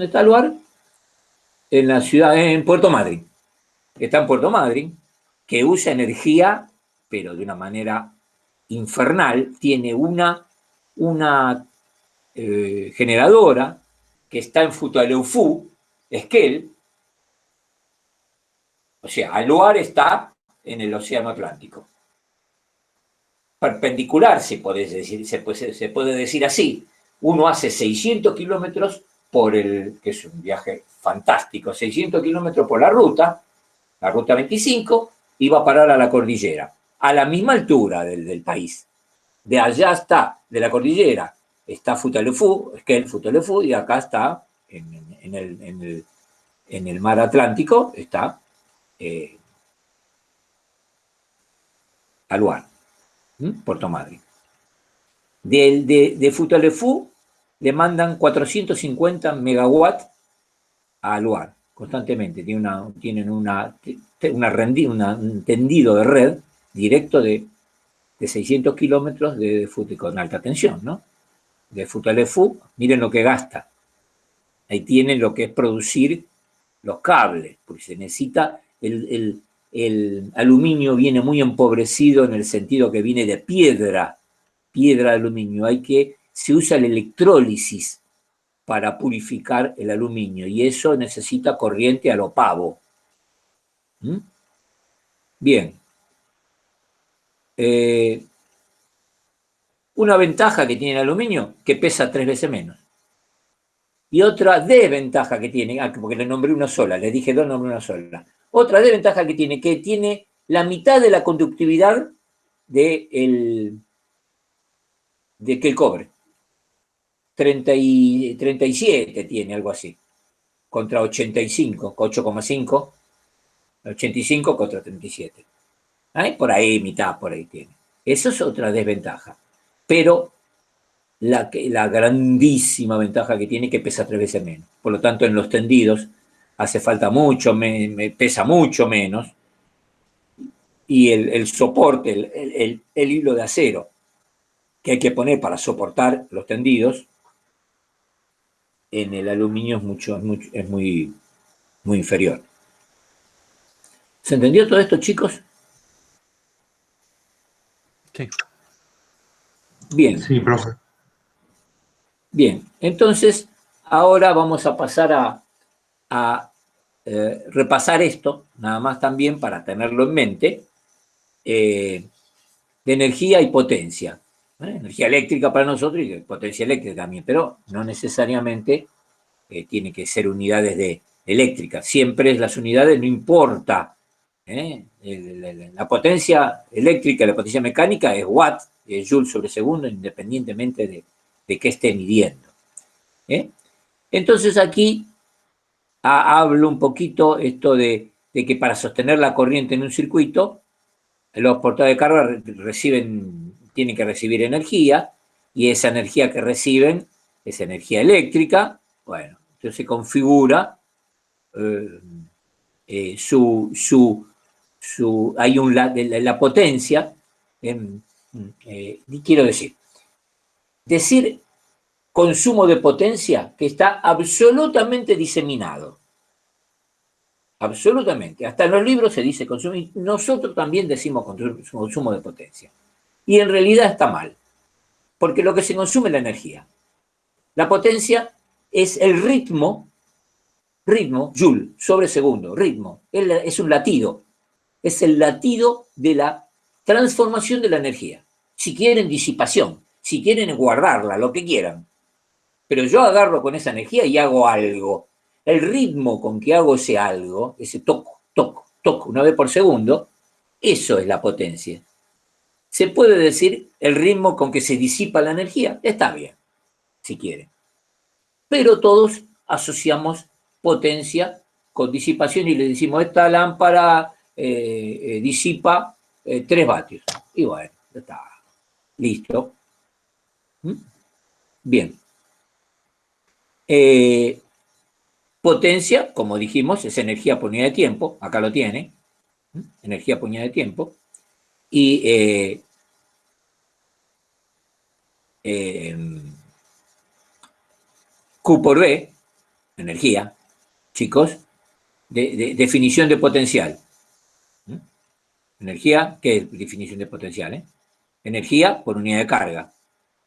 está Aluar? En la ciudad, en Puerto Madryn. Está en Puerto Madryn, que usa energía, pero de una manera infernal. Tiene una generadora que está en Futaleufú, Esquel, o sea, Aluar está en el Océano Atlántico. Perpendicular, se puede decir así. Uno hace 600 kilómetros que es un viaje fantástico, 600 kilómetros por la ruta 25, y va a parar a la cordillera, a la misma altura del país. De allá está, de la cordillera, está Futaleufú, Esquel, Futaleufú, y acá está, en el mar Atlántico, está Aluar, Puerto Madryn. De Futaleufú le mandan 450 megawatts a Aluar constantemente. Tienen un tendido de red directo de 600 kilómetros con alta tensión, ¿no? De Futaleufú, miren lo que gasta. Ahí tienen lo que es producir los cables, porque se necesita, el aluminio viene muy empobrecido en el sentido que viene de piedra de aluminio. Se usa la electrólisis para purificar el aluminio, y eso necesita corriente a lo pavo. Bien. Una ventaja que tiene el aluminio, que pesa 3 veces menos. Y otra desventaja que tiene, porque le nombré una sola, le dije 2, nombré una sola. Otra desventaja que tiene la mitad de la conductividad que el cobre. 37 tiene, algo así, contra 85, 8,5, 85 contra 37. Por ahí, mitad, por ahí tiene. Eso es otra desventaja. Pero la grandísima ventaja que tiene es que pesa 3 veces menos. Por lo tanto, en los tendidos hace falta pesa mucho menos, y el soporte, el hilo de acero que hay que poner para soportar los tendidos, en el aluminio es muy inferior. ¿Se entendió todo esto, chicos? Sí. Bien. Sí, profe. Bien, entonces ahora vamos a pasar a repasar esto, nada más también para tenerlo en mente, de energía y potencia. Energía eléctrica para nosotros y potencia eléctrica también, pero no necesariamente tiene que ser unidades eléctricas. Siempre las unidades, no importa. La potencia eléctrica y la potencia mecánica es watt, es joule sobre segundo, independientemente de qué esté midiendo. Entonces aquí hablo un poquito esto de que para sostener la corriente en un circuito, los portadores de carga tienen que recibir energía, y esa energía que reciben es energía eléctrica. Bueno, entonces se configura hay la potencia. Quiero decir consumo de potencia que está absolutamente diseminado. Absolutamente. Hasta en los libros se dice consumo, y nosotros también decimos consumo de potencia. Y en realidad está mal, porque lo que se consume es la energía. La potencia es el ritmo, joule sobre segundo, ritmo, es un latido. Es el latido de la transformación de la energía. Si quieren, disipación. Si quieren, guardarla, lo que quieran. Pero yo agarro con esa energía y hago algo. El ritmo con que hago ese algo, ese toco, toco, toco, una vez por segundo, eso es la potencia. se puede decir el ritmo con que se disipa la energía. Está bien, si quiere. Pero todos asociamos potencia con disipación y le decimos, esta lámpara disipa 3 vatios. Y bueno, ya está. Listo. Bien. Potencia, como dijimos, es energía por unidad de tiempo. Acá lo tiene. Energía por unidad de tiempo. Y Q por B, energía, chicos, definición de potencial. Energía, ¿qué es definición de potencial? Energía por unidad de carga.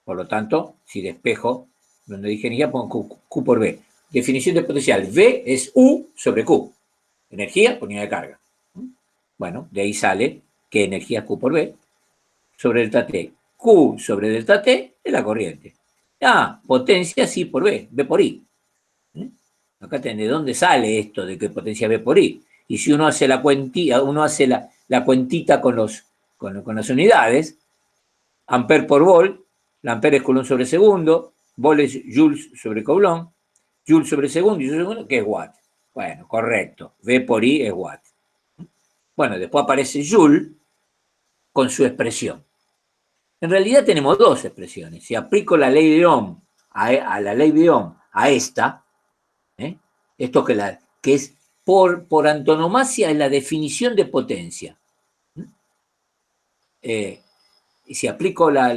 Por lo tanto, si despejo, donde dije energía, pongo Q por B. Definición de potencial. V es U sobre Q. Energía por unidad de carga. Bueno, de ahí sale que energía Q por B sobre delta T. Q sobre delta T es la corriente. Ah, potencia sí por B, B por I. Acá tenés de dónde sale esto de que potencia B por I. Y si uno hace la cuentita, la cuentita con las unidades, ampere por volt, la ampere es coulomb sobre segundo, volt es joules sobre coulomb, joules sobre segundo, y segundo, que es watt. Bueno, correcto, V por I es watt. Bueno, después aparece joule con su expresión. En realidad tenemos 2 expresiones. Si aplico la ley de Ohm a la ley de Ohm a esta, esto que es por antonomasia es la definición de potencia. Y si aplico la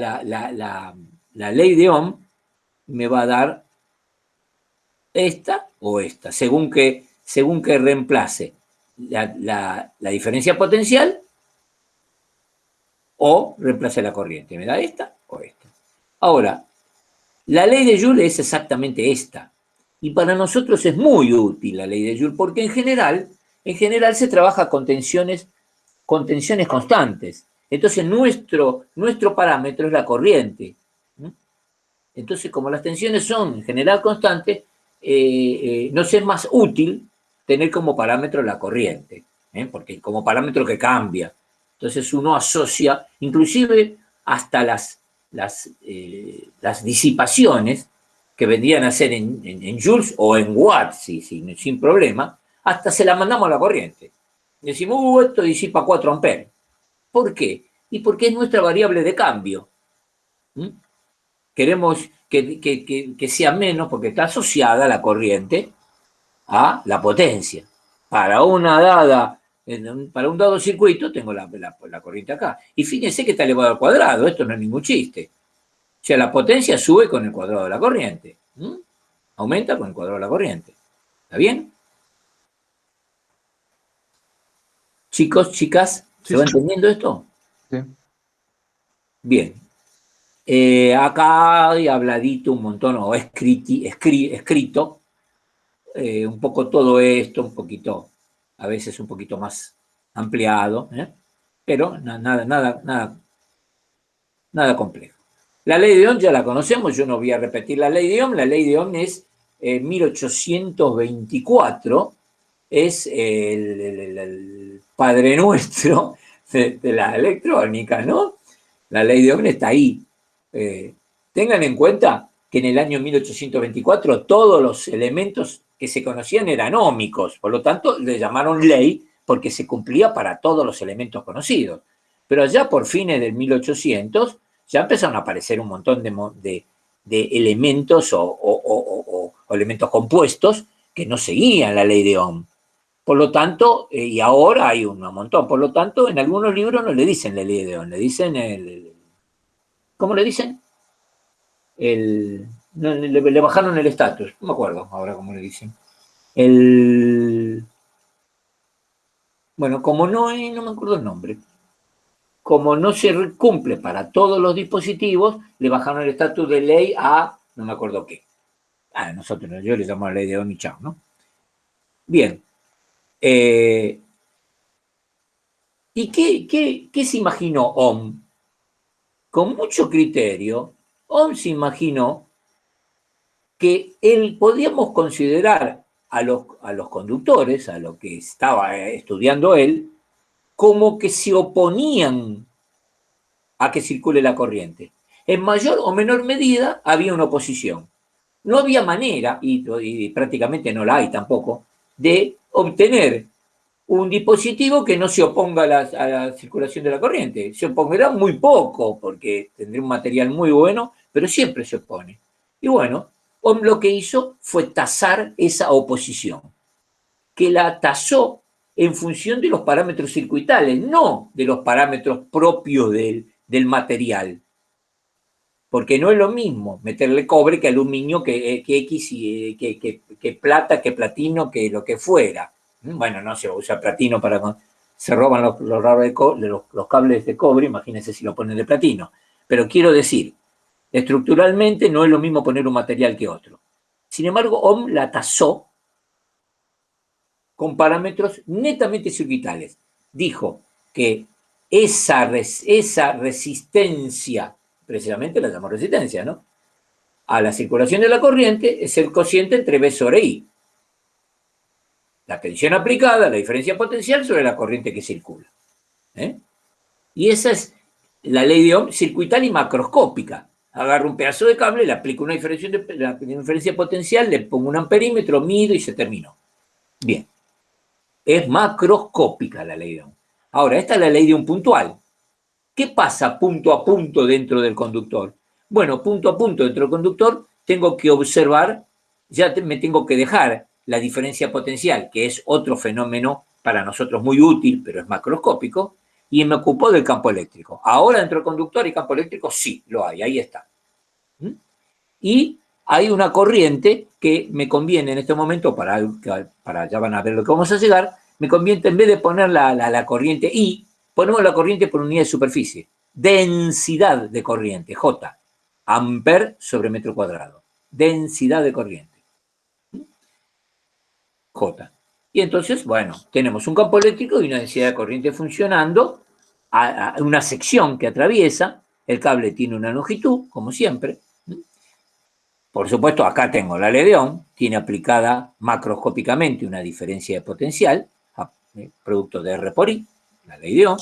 ley de Ohm, me va a dar esta o esta, según que reemplace la diferencia potencial o reemplace la corriente. Me da esta o esta. Ahora, la ley de Joule es exactamente esta. Y para nosotros es muy útil la ley de Joule, porque en general se trabaja con tensiones constantes. Entonces nuestro parámetro es la corriente. Entonces, como las tensiones son en general constantes, nos es más útil tener como parámetro la corriente, porque como parámetro que cambia. Entonces uno asocia, inclusive hasta las disipaciones que vendrían a ser en joules o en watts, sin problema, hasta se la mandamos a la corriente. Decimos, esto disipa 4 amperes. ¿Por qué? Y porque es nuestra variable de cambio. Queremos que sea menos porque está asociada la corriente a la potencia. Para un dado circuito tengo la corriente acá. Y fíjense que está elevado al cuadrado, esto no es ningún chiste. O sea, la potencia sube con el cuadrado de la corriente. Aumenta con el cuadrado de la corriente. ¿Está bien? Chicos, chicas, ¿se va entendiendo esto? Sí. Bien. Acá hay habladito un montón, o escrito, un poco todo esto, un poquito, a veces un poquito más ampliado, pero nada complejo. La ley de Ohm ya la conocemos, yo no voy a repetir la ley de Ohm. La ley de Ohm es 1824, es el padre nuestro de la electrónica, ¿no? La ley de Ohm está ahí. Tengan en cuenta que en el año 1824 todos los elementos que se conocían eran óhmicos, por lo tanto le llamaron ley porque se cumplía para todos los elementos conocidos. Pero allá por fines del 1800 ya empezaron a aparecer un montón de elementos o elementos compuestos que no seguían la ley de Ohm. Por lo tanto, y ahora hay un montón, por lo tanto, en algunos libros no le dicen la ley de Ohm, le dicen ¿cómo le dicen? Le bajaron el estatus, no me acuerdo ahora cómo le dicen. Bueno, como no me acuerdo el nombre. Como no se cumple para todos los dispositivos, le bajaron el estatus de ley a no me acuerdo qué. Yo le llamo la ley de Ohm y chao, ¿no? Bien. ¿Y qué se imaginó Ohm? Con mucho criterio, Ohm se imaginó que podíamos considerar a los conductores, a lo que estaba estudiando él, como que se oponían a que circule la corriente. En mayor o menor medida había una oposición. No había manera, y prácticamente no la hay tampoco, de obtener un dispositivo que no se oponga a la circulación de la corriente. Se opondrá muy poco, porque tendrá un material muy bueno, pero siempre se opone. Y bueno, Ohm lo que hizo fue tasar esa oposición, que la tasó en función de los parámetros circuitales, no de los parámetros propios del material. Porque no es lo mismo meterle cobre que aluminio, que X, y, que plata, que platino, que lo que fuera. Bueno, no se usa platino para... Se roban los cables de cobre, imagínense si lo ponen de platino. Pero quiero decir, estructuralmente no es lo mismo poner un material que otro. Sin embargo, Ohm la tasó con parámetros netamente circuitales. Dijo que esa resistencia, precisamente la llamamos resistencia, ¿no?, a la circulación de la corriente es el cociente entre B sobre I. La tensión aplicada, la diferencia potencial sobre la corriente que circula. Y esa es la ley de Ohm circuital y macroscópica. Agarro un pedazo de cable, le aplico una diferencia potencial, le pongo un amperímetro, mido y se terminó. Bien. Es macroscópica la ley de Ohm. Ahora, esta es la ley de Ohm puntual. ¿Qué pasa punto a punto dentro del conductor? Bueno, punto a punto dentro del conductor tengo que observar, me tengo que dejar la diferencia potencial, que es otro fenómeno para nosotros muy útil, pero es macroscópico, y me ocupo del campo eléctrico. Ahora dentro del conductor y campo eléctrico sí, lo hay, ahí está. Y hay una corriente que me conviene en este momento, para ya van a ver lo que vamos a llegar, me conviene, en vez de poner la corriente I, ponemos la corriente por unidad de superficie. Densidad de corriente, J. Amper sobre metro cuadrado. Densidad de corriente. J. Y entonces, bueno, tenemos un campo eléctrico y una densidad de corriente funcionando, a una sección que atraviesa, el cable tiene una longitud, como siempre. Por supuesto, acá tengo la ley de Ohm, tiene aplicada macroscópicamente una diferencia de potencial, producto de R por I, la ley de Ohm.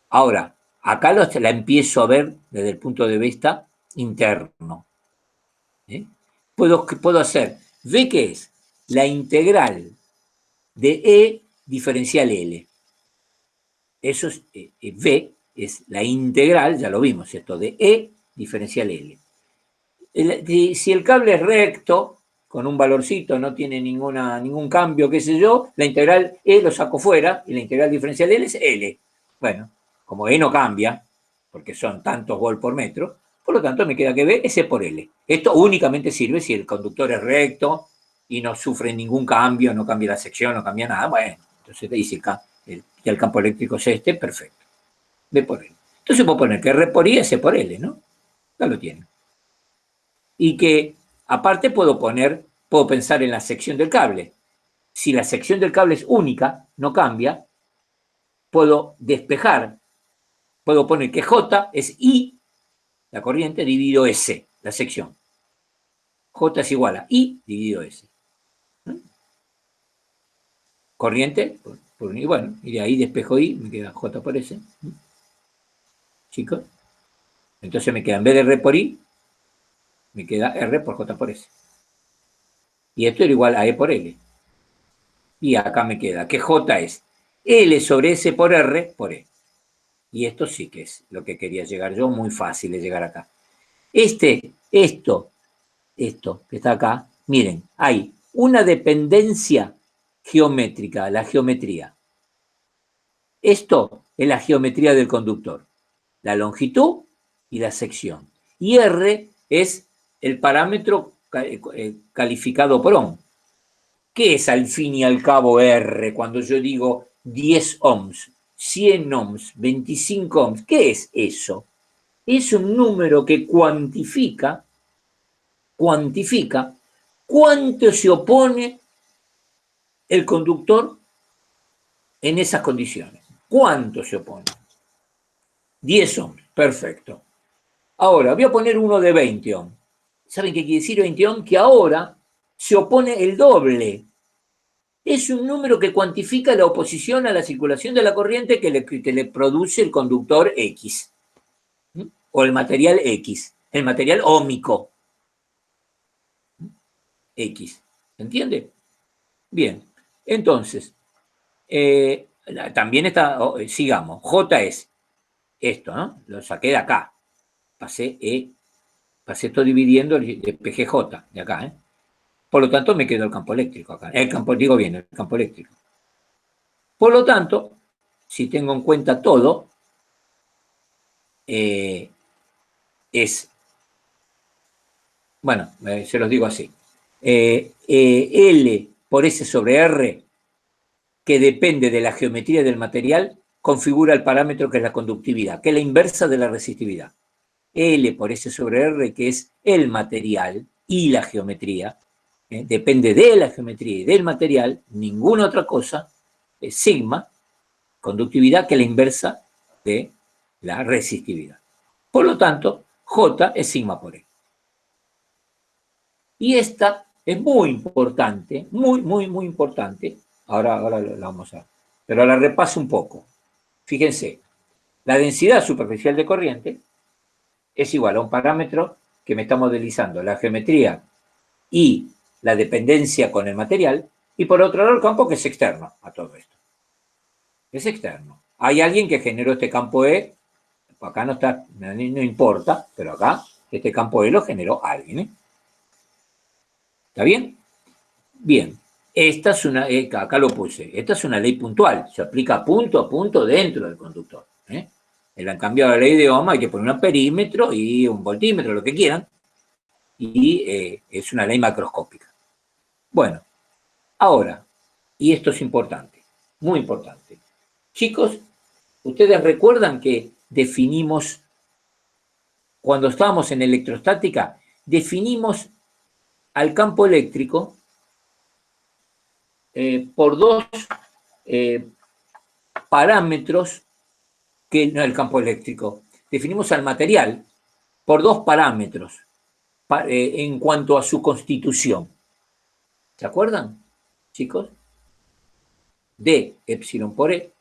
Ahora, acá la empiezo a ver desde el punto de vista interno. Puedo hacer, V que es la integral de E diferencial L. Eso es, V es la integral, ya lo vimos esto, de E diferencial L. Si el cable es recto, con un valorcito, no tiene ningún cambio, qué sé yo, la integral E lo saco fuera y la integral diferencial L es L. Bueno, como E no cambia, porque son tantos volts por metro, por lo tanto me queda que V es E por L. Esto únicamente sirve si el conductor es recto y no sufre ningún cambio, no cambia la sección, no cambia nada. Bueno, entonces te dice que el campo eléctrico es este, perfecto. V por L. Entonces puedo poner que R por I es E por L, ¿no? Ya lo tienen. Y que aparte puedo pensar en la sección del cable. Si la sección del cable es única, no cambia, puedo despejar, puedo poner que J es I, la corriente, dividido S, la sección. J es igual a I dividido S. Corriente, y bueno, y de ahí despejo I, me queda J por S. Chicos. Entonces me queda, en vez de R por I, me queda R por J por S. Y esto era igual a E por L. Y acá me queda que J es L sobre S por R por E. Y esto sí que es lo que quería llegar yo, muy fácil de llegar acá. Esto que está acá, miren, hay una dependencia geométrica, la geometría. Esto es la geometría del conductor, la longitud y la sección. Y R es el parámetro calificado por Ohm. ¿Qué es al fin y al cabo R cuando yo digo 10 ohms, 100 ohms, 25 ohms? ¿Qué es eso? Es un número que cuantifica cuánto se opone el conductor en esas condiciones. ¿Cuánto se opone? 10 ohms, perfecto. Ahora, voy a poner uno de 20 ohms. ¿Saben qué quiere decir 20 ohms? Que ahora se opone el doble. Es un número que cuantifica la oposición a la circulación de la corriente que le produce el conductor X. o el material X, el material óhmico X. ¿Se entiende? Bien, entonces, también está, sigamos, J es esto, ¿no? Lo saqué de acá, pasé esto dividiendo el de PGJ, de acá, ¿eh? Por lo tanto, me quedó el campo eléctrico acá. El campo eléctrico. Por lo tanto, si tengo en cuenta todo, bueno, se los digo así. L por S sobre R, que depende de la geometría del material, configura el parámetro que es la conductividad, que es la inversa de la resistividad. L por S sobre R, que es el material y la geometría, depende de la geometría y del material, ninguna otra cosa, es sigma, conductividad, que es la inversa de la resistividad. Por lo tanto, J es sigma por E. Y esta es muy importante, muy importante. Ahora la vamos a... Pero la repaso un poco. Fíjense, la densidad superficial de corriente es igual a un parámetro que me está modelizando la geometría y la dependencia con el material, y por otro lado el campo que es externo a todo esto. Es externo. Hay alguien que generó este campo E, acá no está, no importa, pero acá este campo E lo generó alguien, ¿eh? ¿Está bien? Bien. Esta es una, acá lo puse, esta es una ley puntual, se aplica punto a punto dentro del conductor. Le han cambiado la ley de Ohm, hay que poner un perímetro y un voltímetro, lo que quieran, y es una ley macroscópica. Bueno, ahora, y esto es importante, muy importante. Chicos, ¿ustedes recuerdan que definimos, cuando estábamos en electrostática, definimos al campo eléctrico por dos parámetros, que no el campo eléctrico, definimos al material por dos parámetros en cuanto a su constitución. ¿Se acuerdan, chicos? D epsilon por E,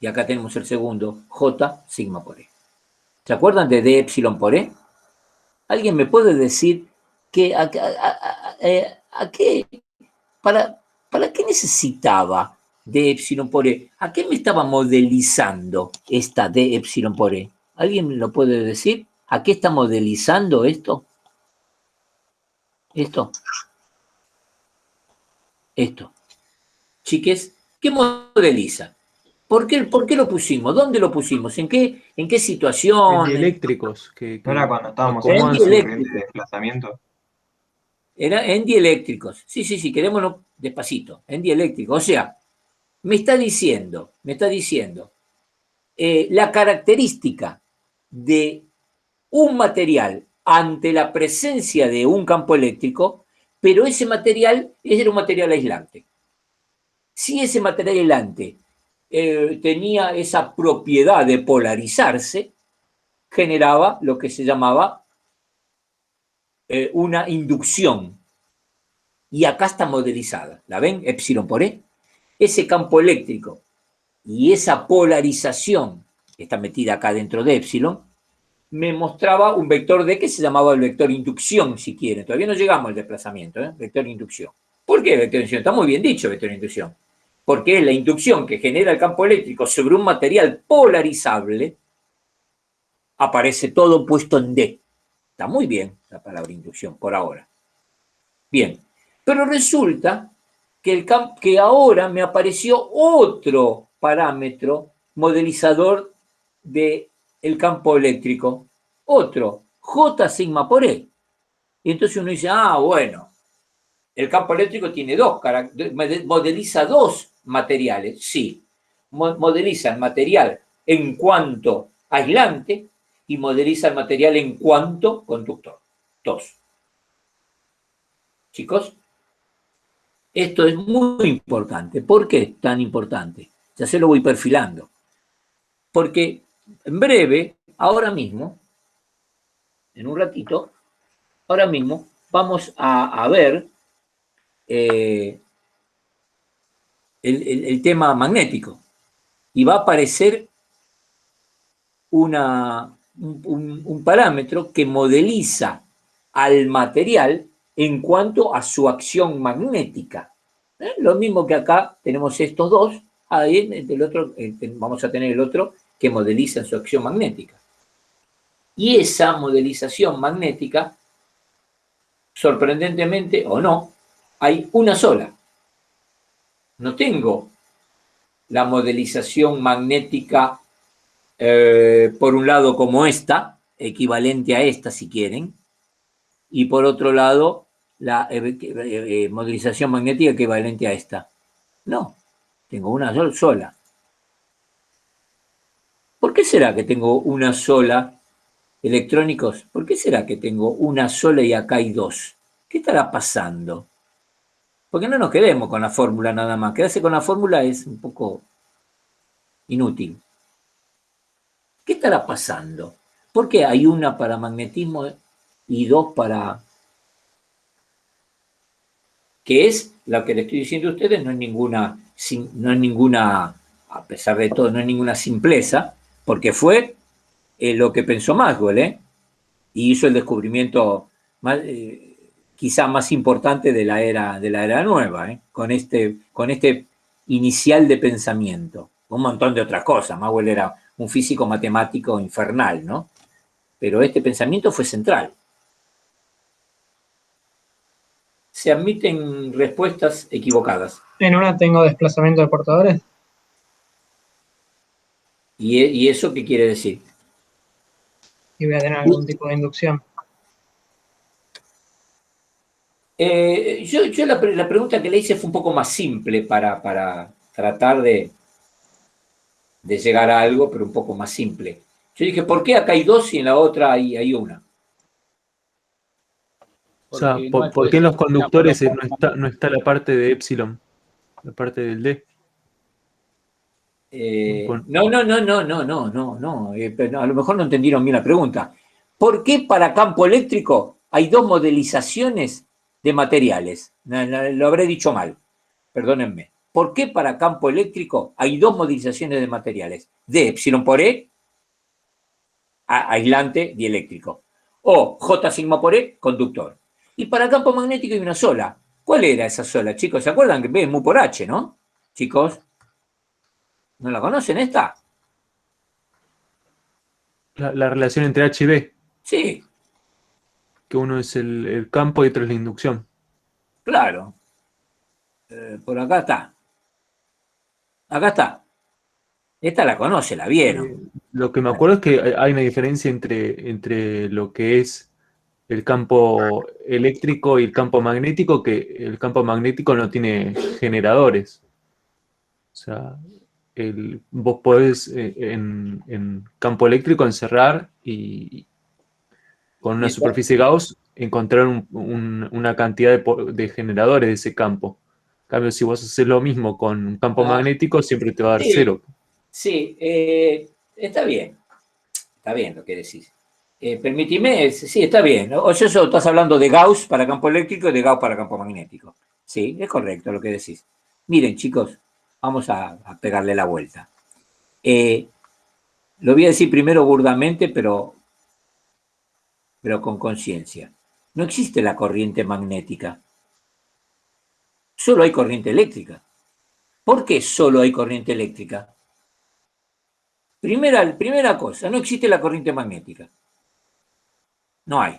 y acá tenemos el segundo, J sigma por E. ¿Se acuerdan de D epsilon por E? ¿Alguien me puede decir que para qué necesitaba D epsilon por E? ¿A qué me estaba modelizando esta D epsilon por E? ¿Alguien me lo puede decir? ¿A qué está modelizando esto? Esto. Chiques, ¿qué modeliza? ¿Por qué lo pusimos? ¿Dónde lo pusimos? ¿En qué situación? Dieléctricos. ¿No era cuando estábamos en acomodan una su... corriente de desplazamiento? Era en dieléctricos. Sí, quedémonos despacito. En dieléctricos. O sea, me está diciendo, la característica de un material ante la presencia de un campo eléctrico, pero ese material era un material aislante. Si ese material aislante tenía esa propiedad de polarizarse, generaba lo que se llamaba una inducción. Y acá está modelizada. ¿La ven? Epsilon por E. Ese campo eléctrico y esa polarización que está metida acá dentro de epsilon, me mostraba un vector D que se llamaba el vector inducción, si quieren. Todavía no llegamos al desplazamiento, vector inducción. ¿Por qué vector inducción? Está muy bien dicho vector inducción. Porque es la inducción que genera el campo eléctrico sobre un material polarizable, aparece todo puesto en D. Está muy bien la palabra inducción por ahora. Bien, pero resulta que ahora me apareció otro parámetro modelizador del campo eléctrico, otro, J sigma por E. Y entonces uno dice, bueno, el campo eléctrico tiene modeliza dos materiales, sí, modeliza el material en cuanto aislante y modeliza el material en cuanto conductor. Dos. Chicos, esto es muy importante. ¿Por qué es tan importante? Ya se lo voy perfilando. Porque en breve, ahora mismo, en un ratito, ahora mismo vamos a ver el tema magnético. Y va a aparecer un parámetro que modeliza al material en cuanto a su acción magnética. Lo mismo que acá tenemos estos dos, ahí el otro, vamos a tener el otro que modeliza su acción magnética. Y esa modelización magnética, sorprendentemente o no, hay una sola. No tengo la modelización magnética por un lado como esta, equivalente a esta si quieren, y por otro lado la modelización magnética equivalente a esta. No, tengo una sola. ¿Por qué será que tengo una sola? Electrónicos, ¿por qué será que tengo una sola y acá hay dos? ¿Qué estará pasando? Porque no nos quedemos con la fórmula nada más. Quedarse con la fórmula es un poco inútil. ¿Qué estará pasando? ¿Por qué hay una para magnetismo y dos para... que es lo que le estoy diciendo a ustedes, no es ninguna, a pesar de todo, no es ninguna simpleza, porque fue lo que pensó Maxwell, y hizo el descubrimiento más, quizá más importante de la era nueva, con este inicial de pensamiento. Un montón de otras cosas. Maxwell era un físico matemático infernal, ¿no? Pero este pensamiento fue central. Se admiten respuestas equivocadas. En una tengo desplazamiento de portadores. ¿Y eso qué quiere decir? Y voy a tener algún tipo de inducción. Yo la pregunta que le hice fue un poco más simple para tratar de llegar a algo, pero un poco más simple. Yo dije, ¿por qué acá hay dos y en la otra hay una? O sea, ¿por qué en los conductores no está la parte de epsilon? La parte del D. No. A lo mejor no entendieron bien la pregunta. ¿Por qué para campo eléctrico hay dos modelizaciones de materiales? Lo habré dicho mal, perdónenme. ¿Por qué para campo eléctrico hay dos modelizaciones de materiales? De epsilon por E, aislante dieléctrico. O J sigma por E, conductor. Y para campo magnético hay una sola. ¿Cuál era esa sola, chicos? ¿Se acuerdan que B es mu por H, no? Chicos, ¿no la conocen esta? La relación entre H y B. Sí. Que uno es el campo y otro es la inducción. Claro. Por acá está. Acá está. Esta la conoce, la vieron. Lo que me acuerdo es que hay una diferencia entre lo que es el campo eléctrico y el campo magnético, que el campo magnético no tiene generadores. O sea, vos podés en campo eléctrico encerrar y con una superficie Gauss encontrar una cantidad de generadores de ese campo. En cambio, si vos haces lo mismo con un campo magnético, siempre te va a dar cero. Sí, está bien. Está bien lo que decís. Permitime, sí, está bien. O eso estás hablando de Gauss para campo eléctrico y de Gauss para campo magnético. Sí, es correcto lo que decís. Miren, chicos, vamos a pegarle la vuelta. Lo voy a decir primero burdamente, pero con conciencia. No existe la corriente magnética. Solo hay corriente eléctrica. ¿Por qué solo hay corriente eléctrica? Primera cosa, no existe la corriente magnética. No hay.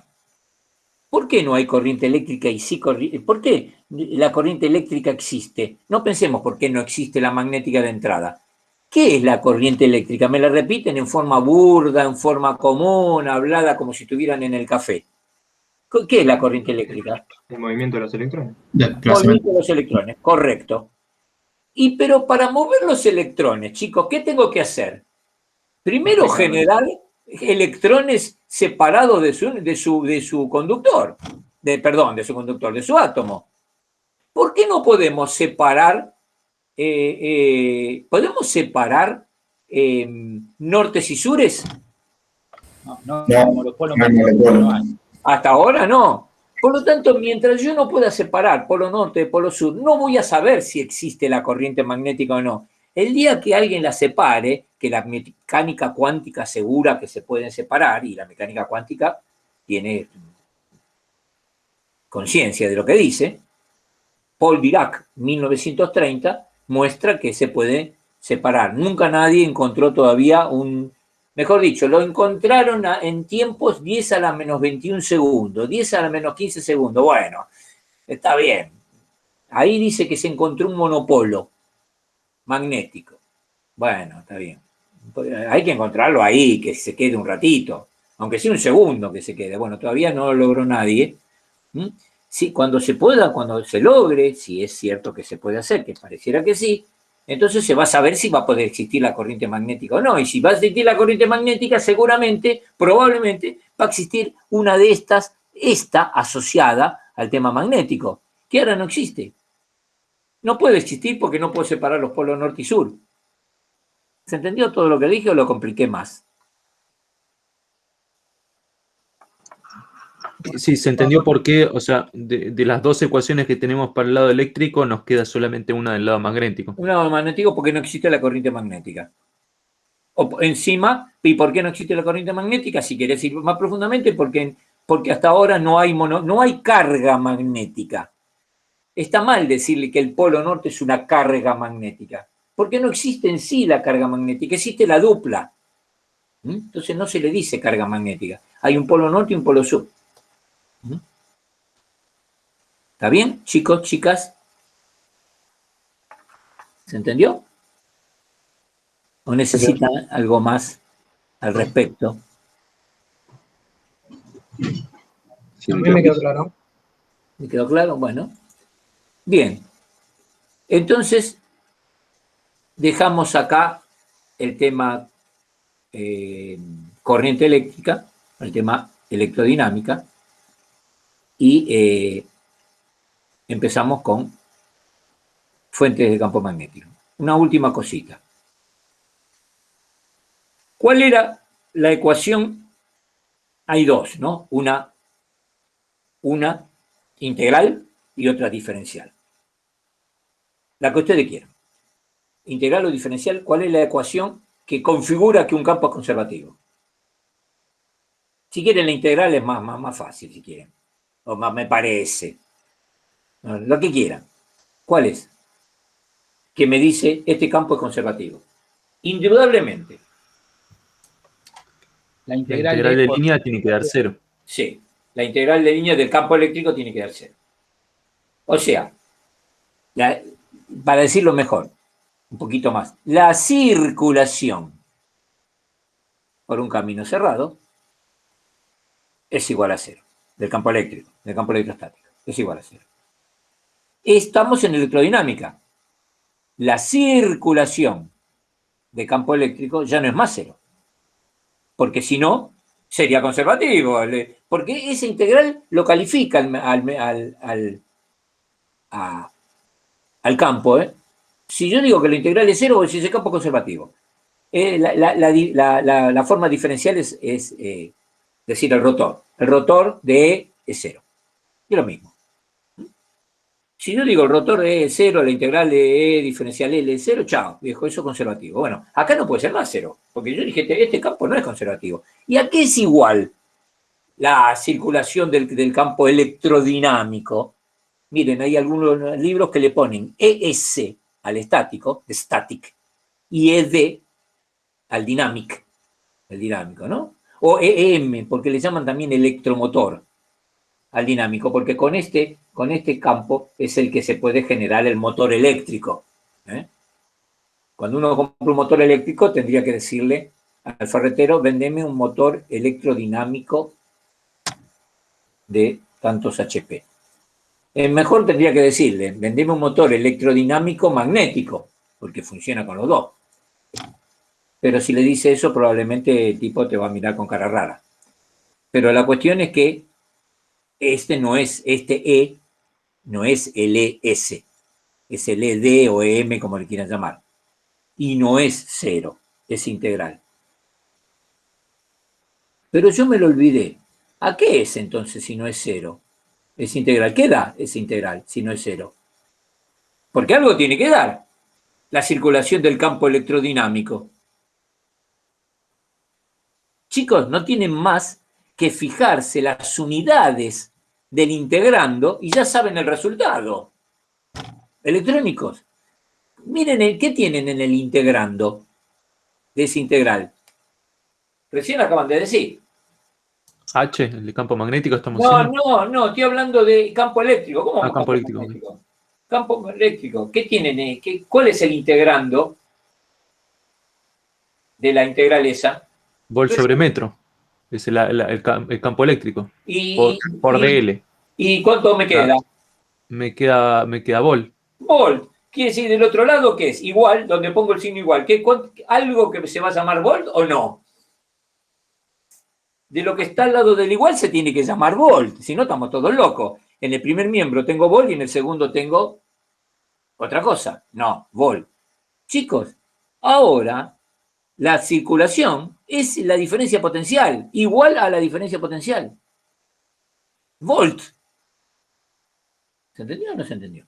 ¿Por qué no hay corriente eléctrica y sí corriente? ¿Por qué la corriente eléctrica existe? No pensemos por qué no existe la magnética de entrada. ¿Qué es la corriente eléctrica? Me la repiten en forma burda, en forma común, hablada como si estuvieran en el café. ¿Qué es la corriente eléctrica? El movimiento de los electrones. Movimiento de los electrones, correcto. Pero para mover los electrones, chicos, ¿qué tengo que hacer? Primero generar electrones separados de su conductor, de su átomo. ¿Por qué no podemos separar? ¿Podemos separar nortes y sures? No. Hasta ahora no. Por lo tanto, mientras yo no pueda separar polo norte de polo sur, no voy a saber si existe la corriente magnética o no. El día que alguien las separe, que la mecánica cuántica asegura que se pueden separar, y la mecánica cuántica tiene conciencia de lo que dice, Paul Dirac, 1930, muestra que se puede separar. Nunca nadie encontró todavía mejor dicho, lo encontraron en tiempos 10 a la menos 21 segundos, 10 a la menos 15 segundos. Bueno, está bien. Ahí dice que se encontró un monopolo magnético. Bueno, está bien. Hay que encontrarlo ahí, que se quede un ratito, aunque sea un segundo que se quede. Bueno, todavía no lo logró nadie. Sí, cuando se pueda, cuando se logre, si es cierto que se puede hacer, que pareciera que sí, entonces se va a saber si va a poder existir la corriente magnética o no. Y si va a existir la corriente magnética, seguramente, probablemente, va a existir una de estas, esta asociada al tema magnético, que ahora no existe. No puede existir porque no puedo separar los polos norte y sur. ¿Se entendió todo lo que dije o lo compliqué más? Sí, se entendió por qué, o sea, de las dos ecuaciones que tenemos para el lado eléctrico, nos queda solamente una del lado magnético. Un lado magnético porque no existe la corriente magnética. O encima, ¿y por qué no existe la corriente magnética? Si querés ir más profundamente, porque hasta ahora no hay carga magnética. Está mal decirle que el polo norte es una carga magnética, porque no existe en sí la carga magnética, existe la dupla. Entonces no se le dice carga magnética. Hay un polo norte y un polo sur. ¿Está bien, chicos, chicas? ¿Se entendió? ¿O necesitan algo más al respecto? A mí me quedó claro. ¿Me quedó claro? Bueno. Bien. Entonces, dejamos acá el tema corriente eléctrica, el tema electrodinámica, y empezamos con fuentes de campo magnético. Una última cosita. ¿Cuál era la ecuación? Hay dos, ¿no? Una integral y otra diferencial. La que ustedes quieran. Integral o diferencial, ¿cuál es la ecuación que configura que un campo es conservativo? Si quieren la integral es más fácil, si quieren. O más me parece. Lo que quieran. ¿Cuál es? Que me dice este campo es conservativo. Indudablemente. La integral de línea tiene que dar 0. Sí, la integral de línea del campo eléctrico tiene que dar 0. O sea, para decirlo mejor, un poquito más, la circulación por un camino cerrado es igual a 0, del campo eléctrico, del campo electrostático, es igual a 0. Estamos en electrodinámica. La circulación de campo eléctrico ya no es más 0. Porque si no, sería conservativo. Porque esa integral lo califica al campo. Si yo digo que la integral es 0, si ese campo es conservativo. La forma diferencial es decir el rotor. El rotor de E es 0. Es lo mismo. Si yo digo el rotor de E es 0, la integral de E diferencial L es 0, chao, viejo, eso es conservativo. Bueno, acá no puede ser más 0, porque yo dije, este campo no es conservativo. ¿Y a qué es igual la circulación del campo electrodinámico? Miren, hay algunos libros que le ponen ES al estático, de static, y ED al dynamic, el dinámico, ¿no? O EM, porque le llaman también electromotor al dinámico, porque con este campo es el que se puede generar el motor eléctrico. Cuando uno compra un motor eléctrico, tendría que decirle al ferretero, vendeme un motor electrodinámico de tantos HP. Mejor tendría que decirle, vendeme un motor electrodinámico magnético, porque funciona con los dos. Pero si le dice eso, probablemente el tipo te va a mirar con cara rara. Pero la cuestión es que este E no es el ES, es el ED o EM, como le quieran llamar. Y no es 0, es integral. Pero yo me lo olvidé. ¿A qué es entonces si no es 0? Es integral. ¿Qué da ese integral si no es 0? Porque algo tiene que dar. la circulación del campo electrodinámico? Chicos, no tienen más que fijarse las unidades del integrando y ya saben el resultado. Electrónicos, miren qué tienen en el integrando de ese integral. Recién acaban de decir. H, el de campo magnético, estamos No, diciendo. no, estoy hablando de campo eléctrico. ¿Cómo Campo eléctrico. magnético? Campo eléctrico. ¿Qué tienen? ¿Cuál es el integrando de la integral esa? Volt sobre metro. Es el campo eléctrico. Por DL. ¿Y cuánto me queda? Me queda volt. Volt. Quiere decir, del otro lado, ¿qué es? Igual, donde pongo el signo igual. ¿Algo que se va a llamar volt o no? De lo que está al lado del igual se tiene que llamar volt. Si no, estamos todos locos. En el primer miembro tengo volt y en el segundo tengo otra cosa. No, volt. Chicos, ahora la circulación es la diferencia potencial, igual a la diferencia potencial. Volt. ¿Se entendió o no se entendió?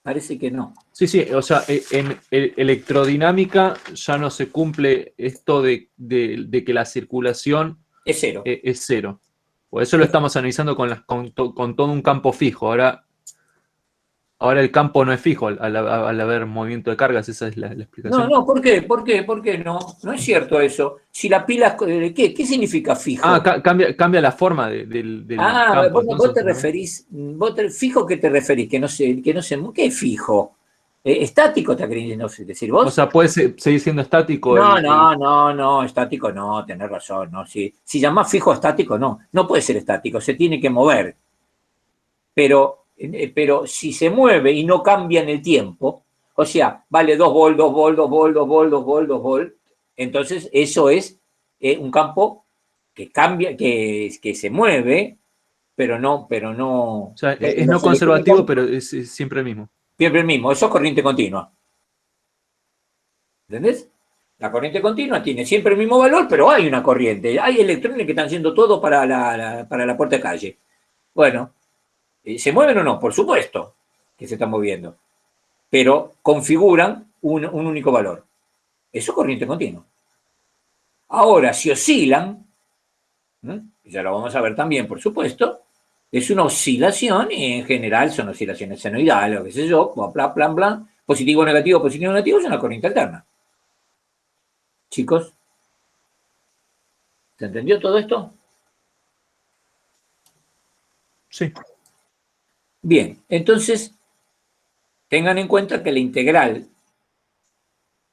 Parece que no. Sí, o sea, en electrodinámica ya no se cumple esto de que la circulación Es cero. es cero. Por eso lo estamos analizando con todo un campo fijo. Ahora el campo no es fijo al haber movimiento de cargas, esa es la explicación. No, ¿por qué? ¿Por qué no? No es cierto eso. Si la pila, ¿qué significa fijo? Cambia la forma del campo. Vos te referís, fijo, ¿qué te referís? Que no sé, ¿qué es fijo? ¿Estático te querés decir vos? O sea, puede seguir siendo estático. No, estático no, tenés razón, no. Si llamás fijo estático, no puede ser estático, se tiene que mover. Pero si se mueve y no cambia en el tiempo, o sea, vale 2 volt, 2 volt, 2 volt, 2 volt, 2 volt, 2 volt, entonces eso es un campo que cambia, que se mueve, pero no. O sea, es no conservativo, pero es siempre el mismo. Siempre el mismo, eso es corriente continua. ¿Entendés? La corriente continua tiene siempre el mismo valor, pero hay una corriente. Hay electrones que están haciendo todo para la puerta de calle. Bueno, ¿se mueven o no? Por supuesto que se están moviendo. Pero configuran un único valor. Eso es corriente continua. Ahora, si oscilan, ya lo vamos a ver también, por supuesto, es una oscilación y en general son oscilaciones senoidales, o qué sé yo, bla, bla, bla, positivo, negativo, es una corriente alterna. Chicos, ¿se entendió todo esto? Sí. Bien, entonces, tengan en cuenta que la integral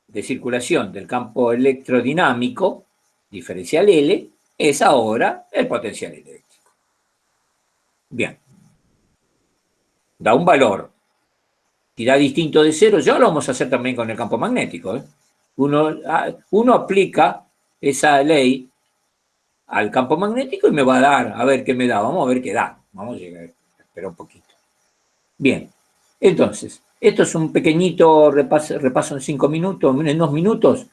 de circulación del campo electrodinámico, diferencial L, es ahora el potencial eléctrico. Bien. Da un valor y da distinto de cero. Ya lo vamos a hacer también con el campo magnético. Uno aplica esa ley al campo magnético y me va a dar, a ver qué me da. Vamos a ver qué da. Vamos a llegar, espera un poquito. Bien, entonces, esto es un pequeñito repaso en 5 minutos, en 2 minutos.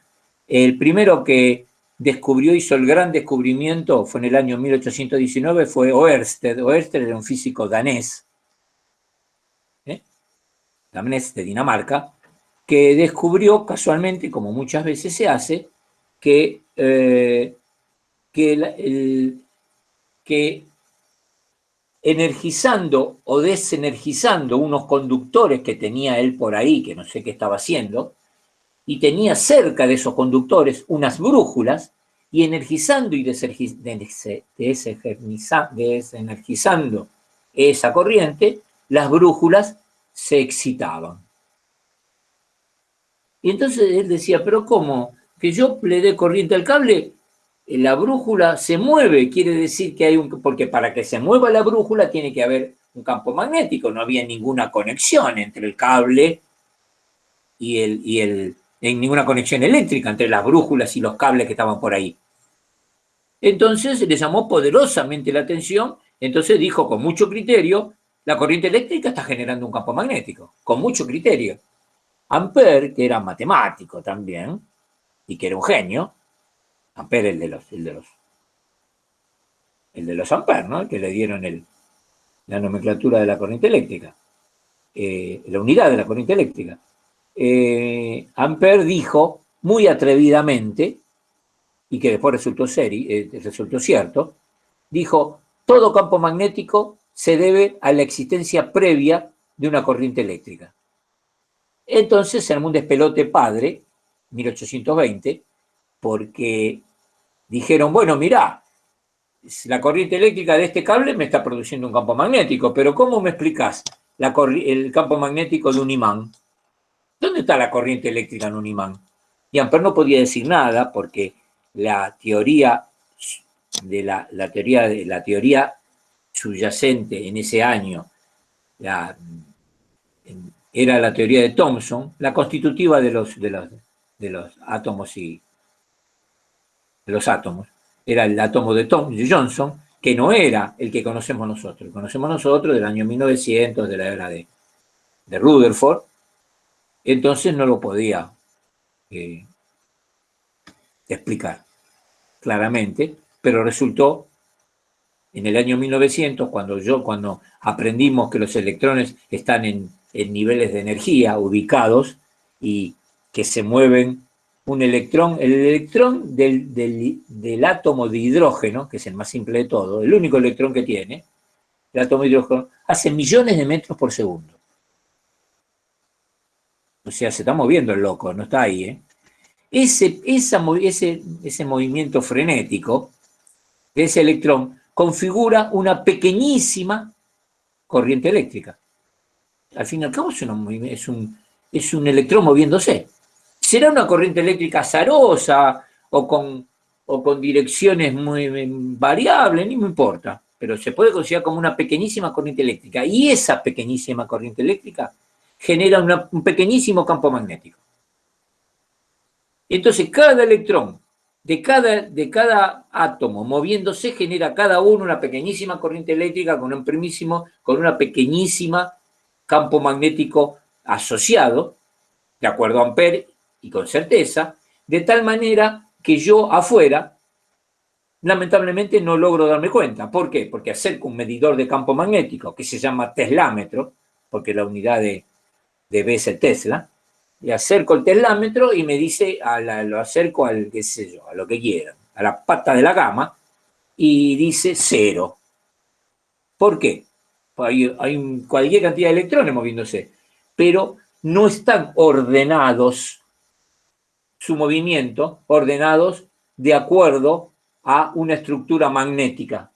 El primero que hizo el gran descubrimiento fue en el año 1819, fue Ørsted. Ørsted era un físico danés, danés de Dinamarca, que descubrió casualmente, como muchas veces se hace, que energizando o desenergizando unos conductores que tenía él por ahí, que no sé qué estaba haciendo, y tenía cerca de esos conductores unas brújulas, y energizando y desenergizando esa corriente, las brújulas se excitaban. Y entonces él decía, pero ¿cómo? Que yo le dé corriente al cable, la brújula se mueve, quiere decir que porque para que se mueva la brújula tiene que haber un campo magnético, no había ninguna conexión entre el cable y ninguna conexión eléctrica entre las brújulas y los cables que estaban por ahí. Entonces le llamó poderosamente la atención, entonces dijo con mucho criterio, la corriente eléctrica está generando un campo magnético, con mucho criterio. Ampère, que era matemático también, y que era un genio, Ampère el de los Ampère, ¿no? Que le dieron la nomenclatura de la corriente eléctrica. la unidad de la corriente eléctrica. Ampère dijo muy atrevidamente, y que después resultó cierto, dijo, todo campo magnético se debe a la existencia previa de una corriente eléctrica. Entonces se armó un despelote padre, 1820, porque dijeron, bueno, mirá, la corriente eléctrica de este cable me está produciendo un campo magnético, pero ¿cómo me explicás el campo magnético de un imán? ¿Dónde está la corriente eléctrica en un imán? Y Ampère no podía decir nada porque la teoría subyacente en ese año era la teoría de Thomson, la constitutiva de los átomos era el átomo de Johnson, que no era el que conocemos nosotros. El que conocemos nosotros del año 1900, de la era de Rutherford. Entonces no lo podía explicar claramente, pero resultó en el año 1900, cuando aprendimos que los electrones están en niveles de energía ubicados y que se mueven el electrón del átomo de hidrógeno, que es el más simple de todo, el único electrón que tiene, el átomo de hidrógeno, hace millones de metros por segundo. O sea, se está moviendo el loco, no está ahí, ¿eh? Ese movimiento frenético de ese electrón configura una pequeñísima corriente eléctrica. Al fin y al cabo es un electrón moviéndose. ¿Será una corriente eléctrica azarosa o con direcciones muy variables? Ni me importa, pero se puede considerar como una pequeñísima corriente eléctrica. Y esa pequeñísima corriente eléctrica genera un pequeñísimo campo magnético. Entonces, cada electrón de cada átomo moviéndose genera cada uno una pequeñísima corriente eléctrica con una pequeñísima campo magnético asociado, de acuerdo a Ampère y con certeza, de tal manera que yo afuera, lamentablemente, no logro darme cuenta. ¿Por qué? Porque acerco un medidor de campo magnético que se llama teslámetro, porque la unidad de B es el Tesla, y acerco el teslámetro y me dice, lo acerco a lo que quieran, a la pata de la gama, y dice 0. ¿Por qué? Hay cualquier cantidad de electrones moviéndose, pero no están ordenados su movimiento, ordenados de acuerdo a una estructura magnética.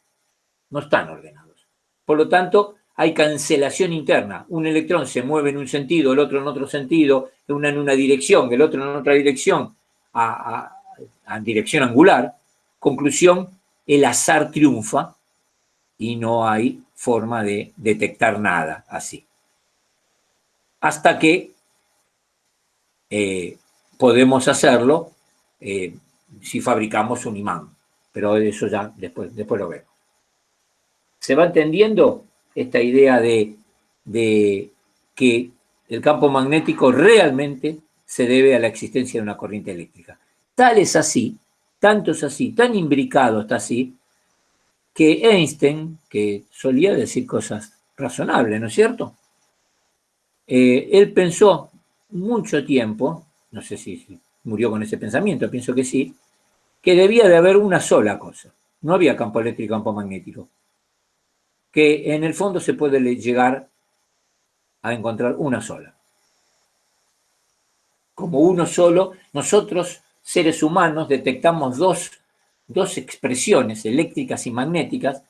No están ordenados. Por lo tanto, hay cancelación interna. Un electrón se mueve en un sentido, el otro en otro sentido, una en una dirección, el otro en otra dirección, a dirección angular. Conclusión, el azar triunfa y no hay forma de detectar nada así. Hasta que podemos hacerlo si fabricamos un imán. Pero eso ya después lo vemos. ¿Se va entendiendo esta idea de que el campo magnético realmente se debe a la existencia de una corriente eléctrica? Tal es así, tanto es así, tan imbricado está así, que Einstein, que solía decir cosas razonables, ¿no es cierto? Él pensó mucho tiempo, no sé si murió con ese pensamiento, pienso que sí, que debía de haber una sola cosa. No había campo eléctrico y campo magnético. Que en el fondo se puede llegar a encontrar una sola. Como uno solo, nosotros, seres humanos, detectamos dos expresiones eléctricas y magnéticas,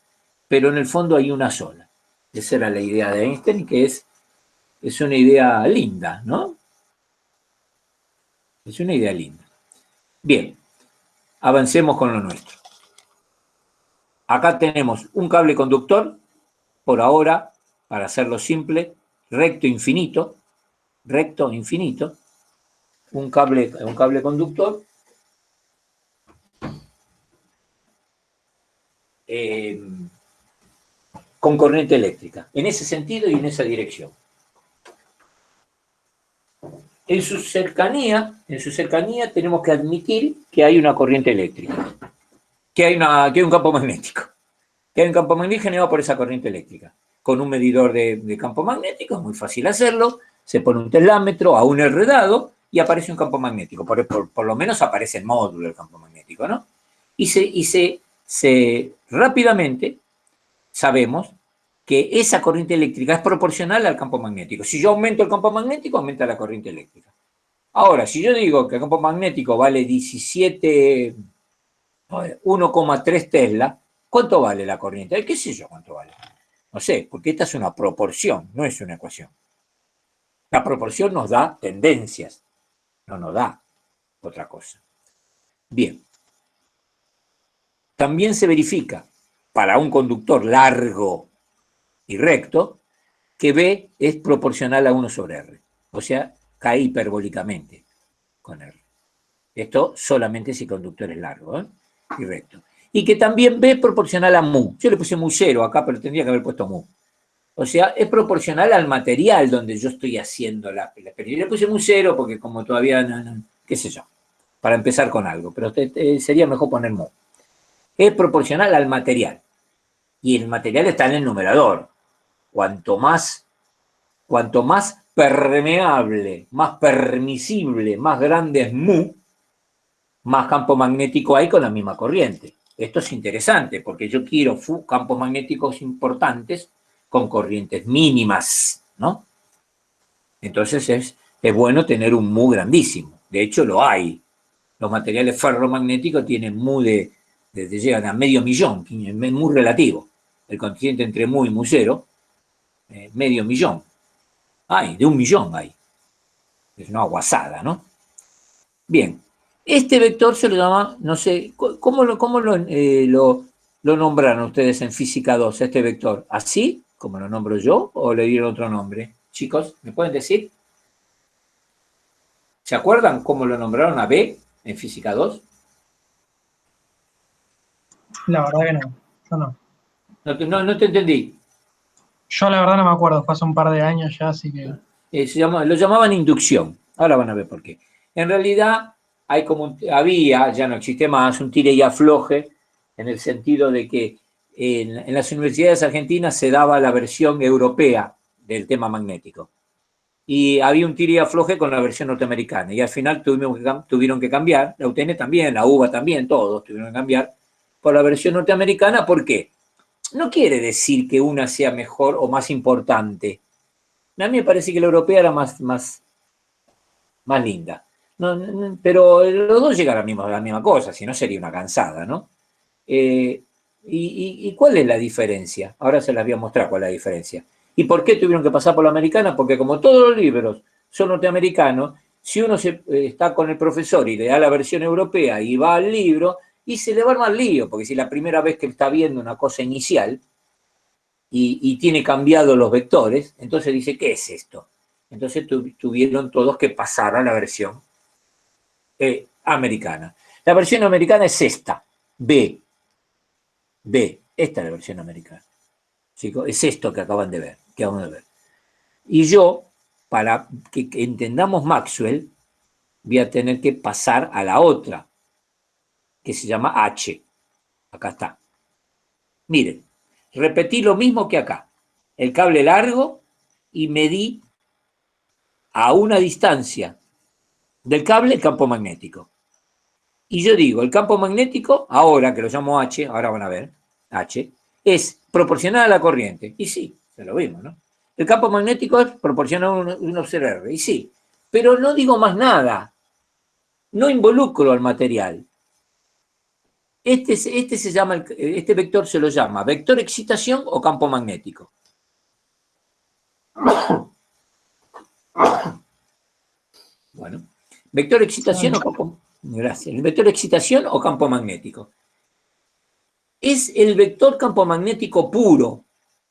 pero en el fondo hay una sola. Esa era la idea de Einstein, que es una idea linda, ¿no? Es una idea linda. Bien, avancemos con lo nuestro. Acá tenemos un cable conductor, por ahora, para hacerlo simple, recto infinito, un cable conductor, con corriente eléctrica, en ese sentido y en esa dirección. En su cercanía tenemos que admitir que hay una corriente eléctrica, que hay un campo magnético, generado por esa corriente eléctrica. con un medidor de campo magnético, es muy fácil hacerlo, se pone un teslámetro a un enredado y aparece un campo magnético, por lo menos aparece el módulo del campo magnético, ¿no? Y rápidamente sabemos que esa corriente eléctrica es proporcional al campo magnético. Si yo aumento el campo magnético, aumenta la corriente eléctrica. Ahora, si yo digo que el campo magnético vale 1,3 Tesla, ¿cuánto vale la corriente? ¿Qué sé yo cuánto vale? No sé, porque esta es una proporción, no es una ecuación. La proporción nos da tendencias, no nos da otra cosa. Bien. También se verifica para un conductor largo y recto que B es proporcional a 1 sobre R. O sea, cae hiperbólicamente con R. Esto solamente si el conductor es largo, ¿eh? Y recto. Y que también B es proporcional a mu. Yo le puse mu 0 acá, pero tendría que haber puesto mu. O sea, es proporcional al material donde yo estoy haciendo la experiencia. Le puse mu 0 porque como todavía no, qué sé yo, para empezar con algo, pero sería mejor poner mu. Es proporcional al material. Y el material está en el numerador. Cuanto más permeable, más permisible, más grande es mu, más campo magnético hay con la misma corriente. Esto es interesante porque yo quiero campos magnéticos importantes con corrientes mínimas, ¿no? Entonces es bueno tener un mu grandísimo. De hecho, lo hay. Los materiales ferromagnéticos tienen mu llegan a medio millón, es muy relativo. El coeficiente entre mu y mu 0, medio millón. Hay, de 1 millón hay. Es una guasada, ¿no? Bien. Este vector se lo llama, no sé, ¿cómo lo nombraron ustedes en física 2, este vector? ¿Así, como lo nombro yo, o le dieron otro nombre? Chicos, ¿me pueden decir? ¿Se acuerdan cómo lo nombraron a B en física 2? La verdad que no. Yo no. No te entendí. Yo la verdad no me acuerdo, fue hace un par de años ya, así que... Lo llamaban inducción. Ahora van a ver por qué. En realidad, ya no existe más, un tire y afloje, en el sentido de que en las universidades argentinas se daba la versión europea del tema magnético. Y había un tire y afloje con la versión norteamericana. Y al final tuvieron que cambiar, la UTN también, la UBA también, todos tuvieron que cambiar por la versión norteamericana. ¿Por qué? No quiere decir que una sea mejor o más importante. A mí me parece que la europea era más linda. Pero los dos llegan a la misma cosa, si no sería una cansada, ¿no? ¿Y cuál es la diferencia? Ahora se las voy a mostrar cuál es la diferencia. ¿Y por qué tuvieron que pasar por la americana? Porque como todos los libros son norteamericanos, si uno está con el profesor y le da la versión europea y va al libro, y se le va a armar lío, porque si la primera vez que está viendo una cosa inicial y tiene cambiado los vectores, entonces dice, ¿qué es esto? Entonces tuvieron todos que pasar a la versión americana. La versión americana es esta, B. Esta es la versión americana. Chicos, es esto que acaban de ver, Y yo, para que entendamos Maxwell, voy a tener que pasar a la otra, que se llama H. Acá está. Miren, repetí lo mismo que acá. El cable largo y medí a una distancia del cable el campo magnético. Y yo digo, el campo magnético, ahora que lo llamo H, ahora van a ver, H, es proporcional a la corriente. Y sí, se lo vimos, ¿no? El campo magnético es proporcional a 1 sobre R. Y sí, pero no digo más nada. No involucro al material. Este vector se lo llama vector excitación o campo magnético. Bueno, vector excitación o campo. Gracias. Vector excitación o campo magnético. Es el vector campo magnético puro.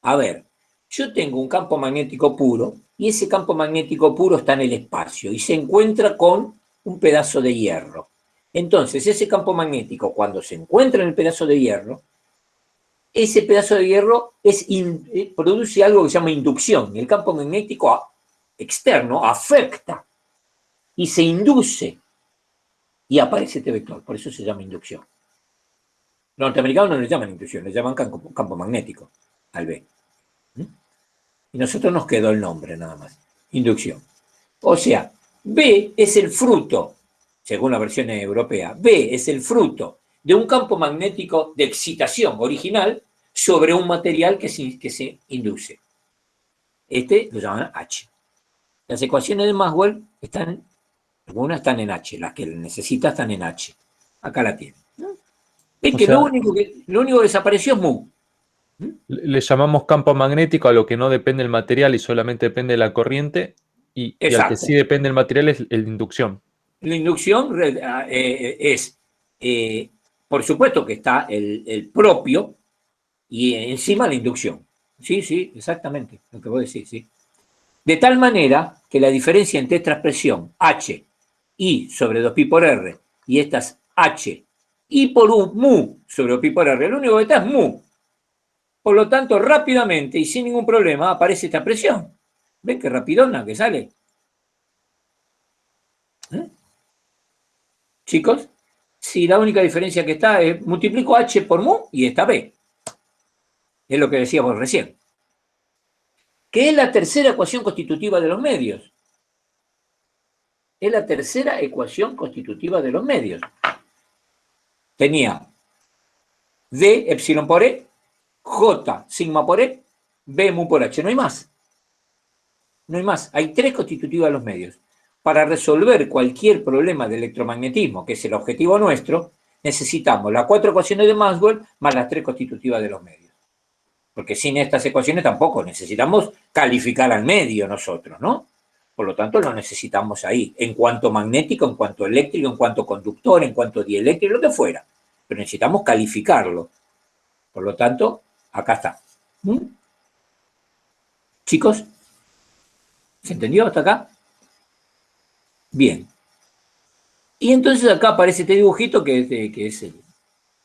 A ver, yo tengo un campo magnético puro y ese campo magnético puro está en el espacio y se encuentra con un pedazo de hierro. Entonces, ese campo magnético, cuando se encuentra en el pedazo de hierro, ese pedazo de hierro produce algo que se llama inducción. El campo magnético externo afecta y se induce y aparece este vector. Por eso se llama inducción. Los norteamericanos no le llaman inducción, le llaman campo magnético al B. Y nosotros nos quedó el nombre nada más, inducción. O sea, B es el fruto, según la versión europea, B es el fruto de un campo magnético de excitación original sobre un material que se induce. Este lo llaman H. Las ecuaciones de Maxwell algunas están en H, las que necesita están en H. Acá la tienen. ¿Ven que lo único que desapareció es mu? Le llamamos campo magnético a lo que no depende del material y solamente depende de la corriente, y al que sí depende del material es el de inducción. La inducción es, por supuesto que está el propio y encima la inducción. Sí, sí, exactamente, lo que vos decís, sí. De tal manera que la diferencia entre esta expresión H, I sobre 2pi por R, y estas H, I por U, mu sobre 2pi por R, lo único que está es mu. Por lo tanto, rápidamente y sin ningún problema aparece esta expresión. ¿Ven qué rapidona que sale? Chicos, si la única diferencia que está es multiplico H por mu y está B. Es lo que decíamos recién. Que es la tercera ecuación constitutiva de los medios. Es la tercera ecuación constitutiva de los medios. Tenía D epsilon por E, J sigma por E, B mu por H. No hay más. No hay más. Hay tres constitutivas de los medios. Para resolver cualquier problema de electromagnetismo, que es el objetivo nuestro, necesitamos las 4 ecuaciones de Maxwell más las 3 constitutivas de los medios. Porque sin estas ecuaciones tampoco necesitamos calificar al medio nosotros, ¿no? Por lo tanto, lo necesitamos ahí, en cuanto magnético, en cuanto eléctrico, en cuanto conductor, en cuanto dieléctrico, lo que fuera. Pero necesitamos calificarlo. Por lo tanto, acá está. Chicos, ¿se entendió hasta acá? Bien. Y entonces acá aparece este dibujito que es el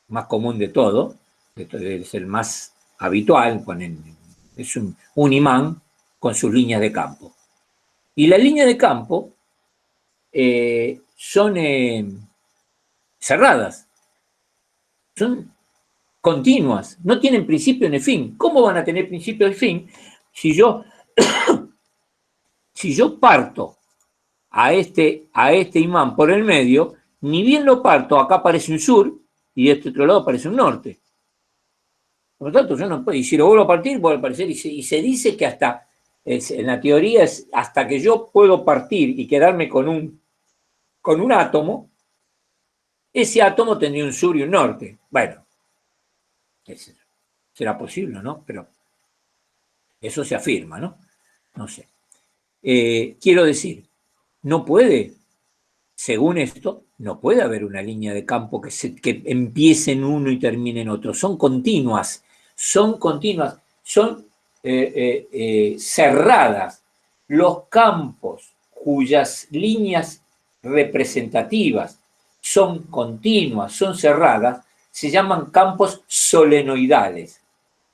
más común de todo, es el más habitual, es un imán con sus líneas de campo. Y las líneas de campo son cerradas, son continuas, no tienen principio ni fin. ¿Cómo van a tener principio y fin si yo, si yo parto a este imán por el medio, ni bien lo parto, acá aparece un sur y de este otro lado aparece un norte? Por lo tanto, yo no puedo, y si lo vuelvo a partir, vuelve a aparecer, y se dice que hasta, en la teoría, es hasta que yo puedo partir y quedarme con un átomo, ese átomo tendría un sur y un norte. Bueno, será posible, ¿no? Pero eso se afirma, ¿no? No sé. Quiero decir, no puede, según esto, no puede haber una línea de campo que empiece en uno y termine en otro. Son continuas, son cerradas. Los campos cuyas líneas representativas son continuas, son cerradas, se llaman campos solenoidales.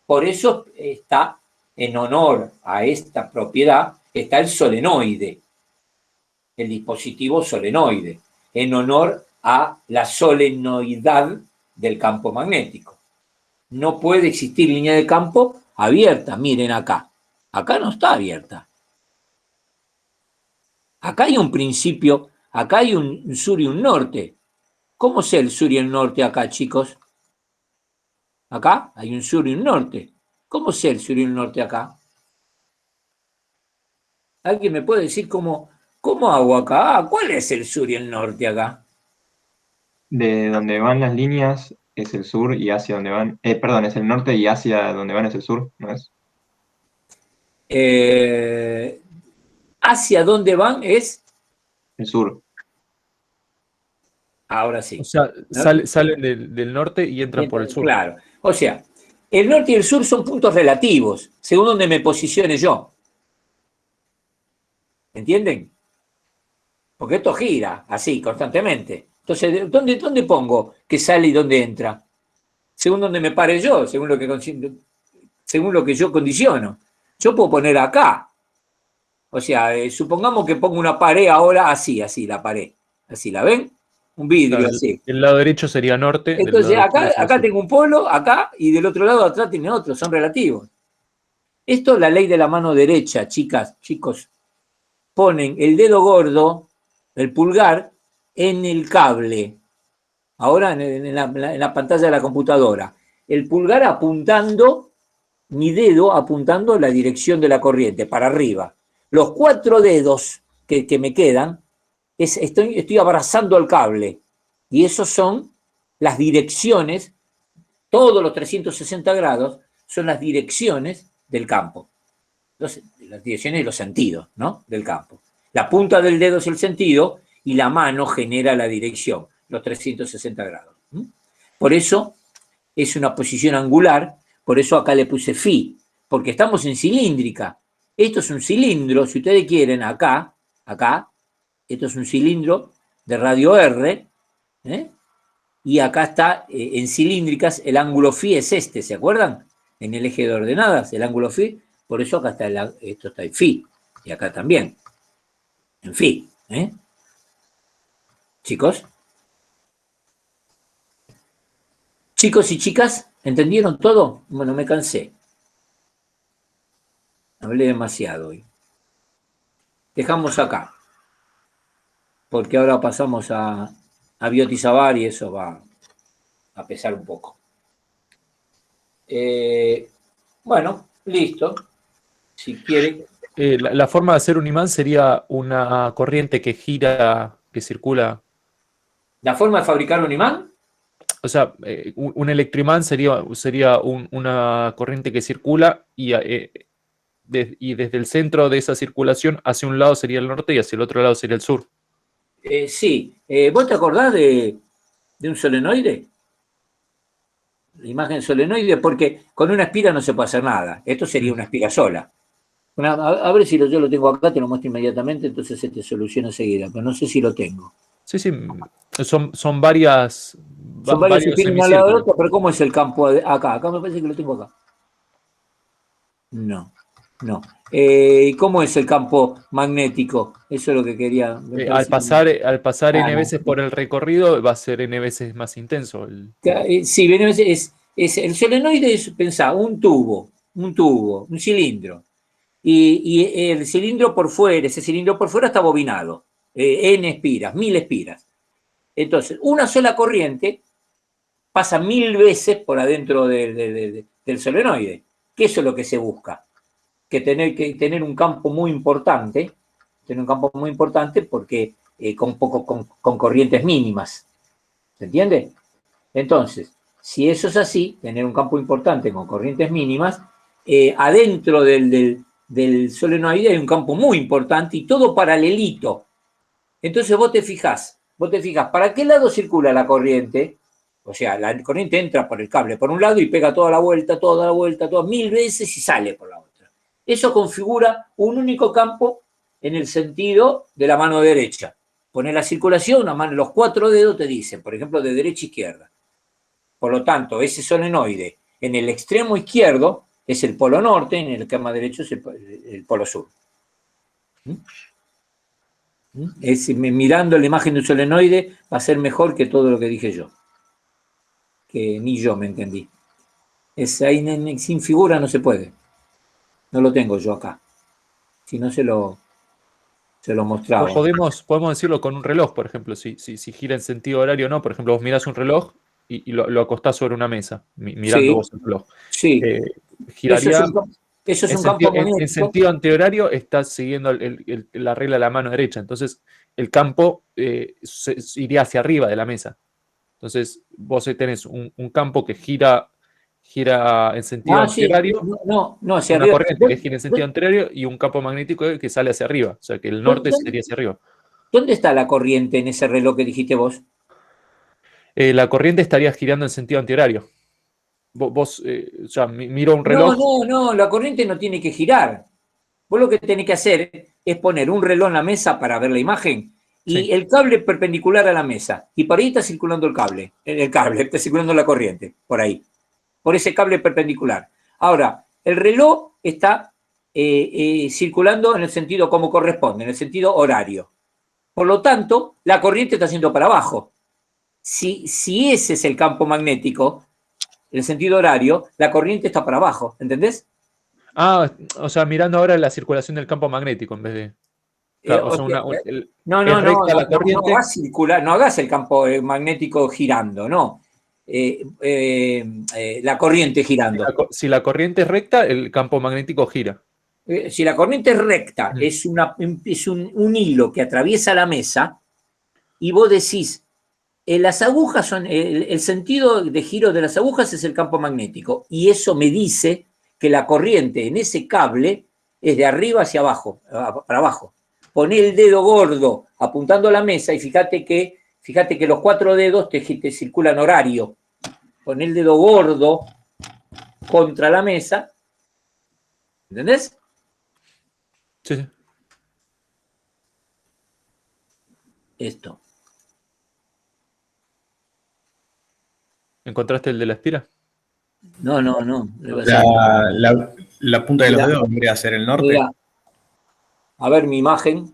Por eso está, en honor a esta propiedad, está el solenoide, el dispositivo solenoide, en honor a la solenoidad del campo magnético. No puede existir línea de campo abierta. Miren acá. Acá no está abierta. Acá hay un principio, acá hay un sur y un norte. ¿Cómo es el sur y el norte acá, chicos? Acá hay un sur y un norte. ¿Cómo es el sur y el norte acá? ¿Alguien me puede decir cómo hago acá? ¿Cuál es el sur y el norte acá? De donde van las líneas es el sur y hacia donde van, perdón, es el norte y hacia donde van es el sur, ¿no es? ¿Hacia dónde van es? El sur. Ahora sí. O sea, salen del norte y entran por el sur. Claro. O sea, el norte y el sur son puntos relativos, según donde me posicione yo. ¿Entienden? Porque esto gira así constantemente. Entonces, ¿dónde pongo que sale y dónde entra? Según donde me pare yo, según lo que yo condiciono. Yo puedo poner acá. O sea, supongamos que pongo una pared ahora así, la pared. Así, ¿la ven? Un vidrio, Claro, así. el lado derecho sería norte. Entonces, del lado acá tengo un polo, acá, y del otro lado atrás tiene otro, son relativos. Esto es la ley de la mano derecha, chicas, chicos. Ponen el dedo gordo, el pulgar, en el cable. Ahora en la pantalla de la computadora. El pulgar apuntando, mi dedo apuntando la dirección de la corriente, para arriba. Los 4 dedos que me quedan, estoy abrazando al cable. Y esos son las direcciones, todos los 360 grados, son las direcciones del campo. Las direcciones de los sentidos, ¿no? Del campo. La punta del dedo es el sentido y la mano genera la dirección, los 360 grados. Por eso es una posición angular, por eso acá le puse phi, porque estamos en cilíndrica. Esto es un cilindro, si ustedes quieren, acá, esto es un cilindro de radio R, y acá está en cilíndricas, el ángulo phi es este, ¿se acuerdan? En el eje de ordenadas, el ángulo phi, por eso acá está esto está en phi, y acá también, en phi, chicos. Chicos y chicas, ¿entendieron todo? Bueno, me cansé. Hablé demasiado hoy. Dejamos acá, porque ahora pasamos a Biot-Savart y eso va a pesar un poco. Bueno, listo. Si quiere. La forma de hacer un imán sería una corriente que gira, que circula. ¿La forma de fabricar un imán? O sea, un electroimán sería una corriente que circula y desde el centro de esa circulación hacia un lado sería el norte y hacia el otro lado sería el sur. Sí. ¿Vos te acordás de un solenoide? La imagen solenoide, porque con una espira no se puede hacer nada. Esto sería una espira sola. A ver si yo lo tengo acá, te lo muestro inmediatamente, entonces se te soluciona enseguida, pero no sé si lo tengo. Sí, son varias. Son varios espiras una al lado del otro, pero ¿cómo es el campo acá? Acá me parece que lo tengo acá. No. ¿Cómo es el campo magnético? Eso es lo que quería. Al pasar n veces por el recorrido, va a ser n veces más intenso. Sí, el solenoide es, pensá, un tubo, un cilindro. Y el cilindro por fuera, ese cilindro por fuera está bobinado. N espiras, 1000 espiras. Entonces, una sola corriente pasa 1000 veces por adentro del solenoide. Que eso es lo que se busca. Que tener un campo muy importante, porque con corrientes mínimas. ¿Se entiende? Entonces, si eso es así, tener un campo importante con corrientes mínimas, adentro del solenoide hay un campo muy importante y todo paralelito. Entonces vos te fijás, ¿para qué lado circula la corriente? O sea, la corriente entra por el cable por un lado y pega toda la vuelta, 1000 veces y sale por la otra. Eso configura un único campo en el sentido de la mano derecha. Poner la circulación, los 4 dedos te dicen, por ejemplo, de derecha a izquierda. Por lo tanto, ese solenoide en el extremo izquierdo es el polo norte, en el esquema derecho es el polo sur. Mirando la imagen de un solenoide va a ser mejor que todo lo que dije yo. Que ni yo me entendí. Ahí sin figura no se puede. No lo tengo yo acá. Si no se lo mostraba. Podemos decirlo con un reloj, por ejemplo, si gira en sentido horario o no. Por ejemplo, vos mirás un reloj y lo acostás sobre una mesa, mirando vos el reloj. Sí. Giraría. Eso es un campo magnético. En sentido antihorario estás siguiendo la regla de la mano derecha. Entonces, el campo iría hacia arriba de la mesa. Entonces, vos tenés un campo que gira en sentido antihorario. No, hacia una arriba. Corriente que gira en sentido antihorario y un campo magnético que sale hacia arriba. O sea, que el norte sería hacia arriba. ¿Dónde está la corriente en ese reloj que dijiste vos? La corriente estaría girando en sentido antihorario. Vos miro un reloj. No, la corriente no tiene que girar. Vos lo que tenés que hacer es poner un reloj en la mesa para ver la imagen y el cable perpendicular a la mesa. Y por ahí está circulando el cable, está circulando la corriente, por ahí. Por ese cable perpendicular. Ahora, el reloj está circulando en el sentido como corresponde, en el sentido horario. Por lo tanto, la corriente está yendo para abajo. Si ese es el campo magnético, en el sentido horario, la corriente está para abajo, ¿entendés? Ah, o sea, mirando ahora la circulación del campo magnético en vez de... Claro, o sea, No, es no, no, recta la no corriente. hagas circular, no hagas el campo magnético girando, no. La corriente girando. Si la corriente es recta, el campo magnético gira. Si la corriente es recta, es un hilo que atraviesa la mesa, y vos decís, las agujas son, el sentido de giro de las agujas es el campo magnético, y eso me dice que la corriente en ese cable es de arriba hacia abajo, para abajo. Poné el dedo gordo apuntando a la mesa y fíjate que los 4 dedos te circulan horario. Poné el dedo gordo contra la mesa, ¿entendés? Sí, sí. Esto. ¿Encontraste el de la espira? No. La punta de los dedos vendría a ser el norte. Mira, a ver mi imagen.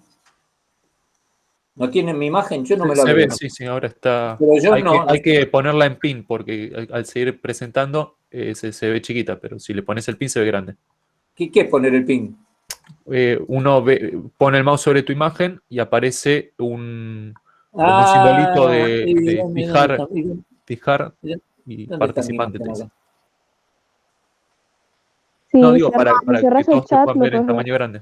¿No tienen mi imagen? Yo no me la Se veo. ve, sí, ahora está. Pero yo no. Hay que ponerla en pin porque al seguir presentando se ve chiquita, pero si le pones el pin se ve grande. ¿Qué es poner el pin? Uno pone el mouse sobre tu imagen y aparece como un simbolito de fijar y participante. Sí, No, digo, para si que cerrás el todos se chat, puedan lo ver en puedes ver. tamaño grande.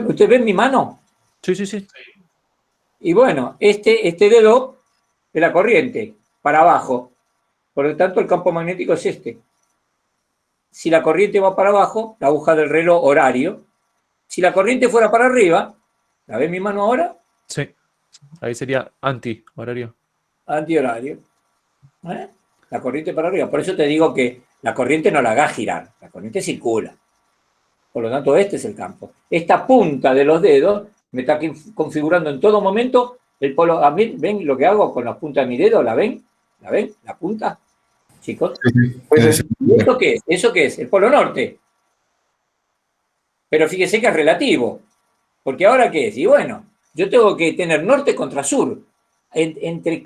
¿Usted ve mi mano? Sí. Y bueno, este dedo es la corriente, para abajo. Por lo tanto, el campo magnético es este. Si la corriente va para abajo, la aguja del reloj horario. Si la corriente fuera para arriba, ¿la ve mi mano ahora? Sí. Ahí sería anti-horario. Antihorario. La corriente para arriba. Por eso te digo que la corriente no la haga girar, la corriente circula. Por lo tanto, este es el campo. Esta punta de los dedos me está configurando en todo momento el polo. ¿Ven lo que hago con la punta de mi dedo? ¿La ven? ¿La ven? ¿La punta? Chicos. ¿Y esto qué es? ¿Eso qué es? El polo norte. Pero fíjese que es relativo. Porque ahora ¿qué es? Y bueno, yo tengo que tener norte contra sur. Entre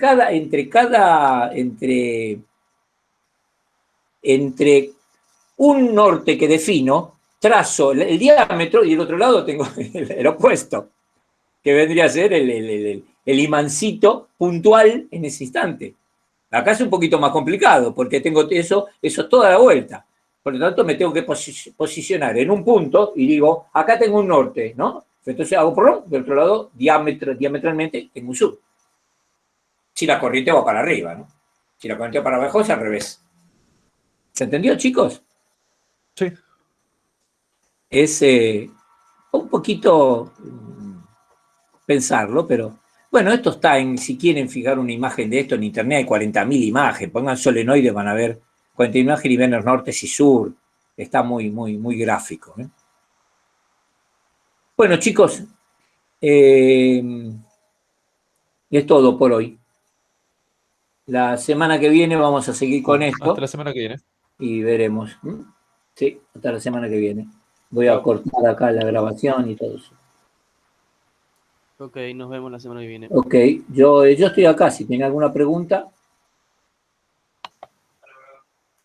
un norte que defino, trazo el diámetro y del otro lado tengo el opuesto, que vendría a ser el imancito puntual en ese instante. Acá es un poquito más complicado, porque tengo eso toda la vuelta. Por lo tanto, me tengo que posicionar en un punto y digo, acá tengo un norte, ¿no? Entonces hago por del otro lado, diametralmente, tengo un sur. Si la corriente va para arriba, ¿no? Si la corriente va para abajo, es al revés. ¿Se entendió, chicos? Sí. Es un poquito pensarlo, pero bueno, esto está en, si quieren fijar una imagen de esto en internet, hay 40.000 imágenes, pongan solenoide, van a ver 40 imágenes y ven los nortes y sur, está muy gráfico. Bueno, chicos, es todo por hoy. La semana que viene vamos a seguir con esto. Hasta la semana que viene. Y veremos. Sí, hasta la semana que viene. Voy a cortar acá la grabación y todo eso. Ok, nos vemos la semana que viene. Ok, yo estoy acá. Si tienen alguna pregunta,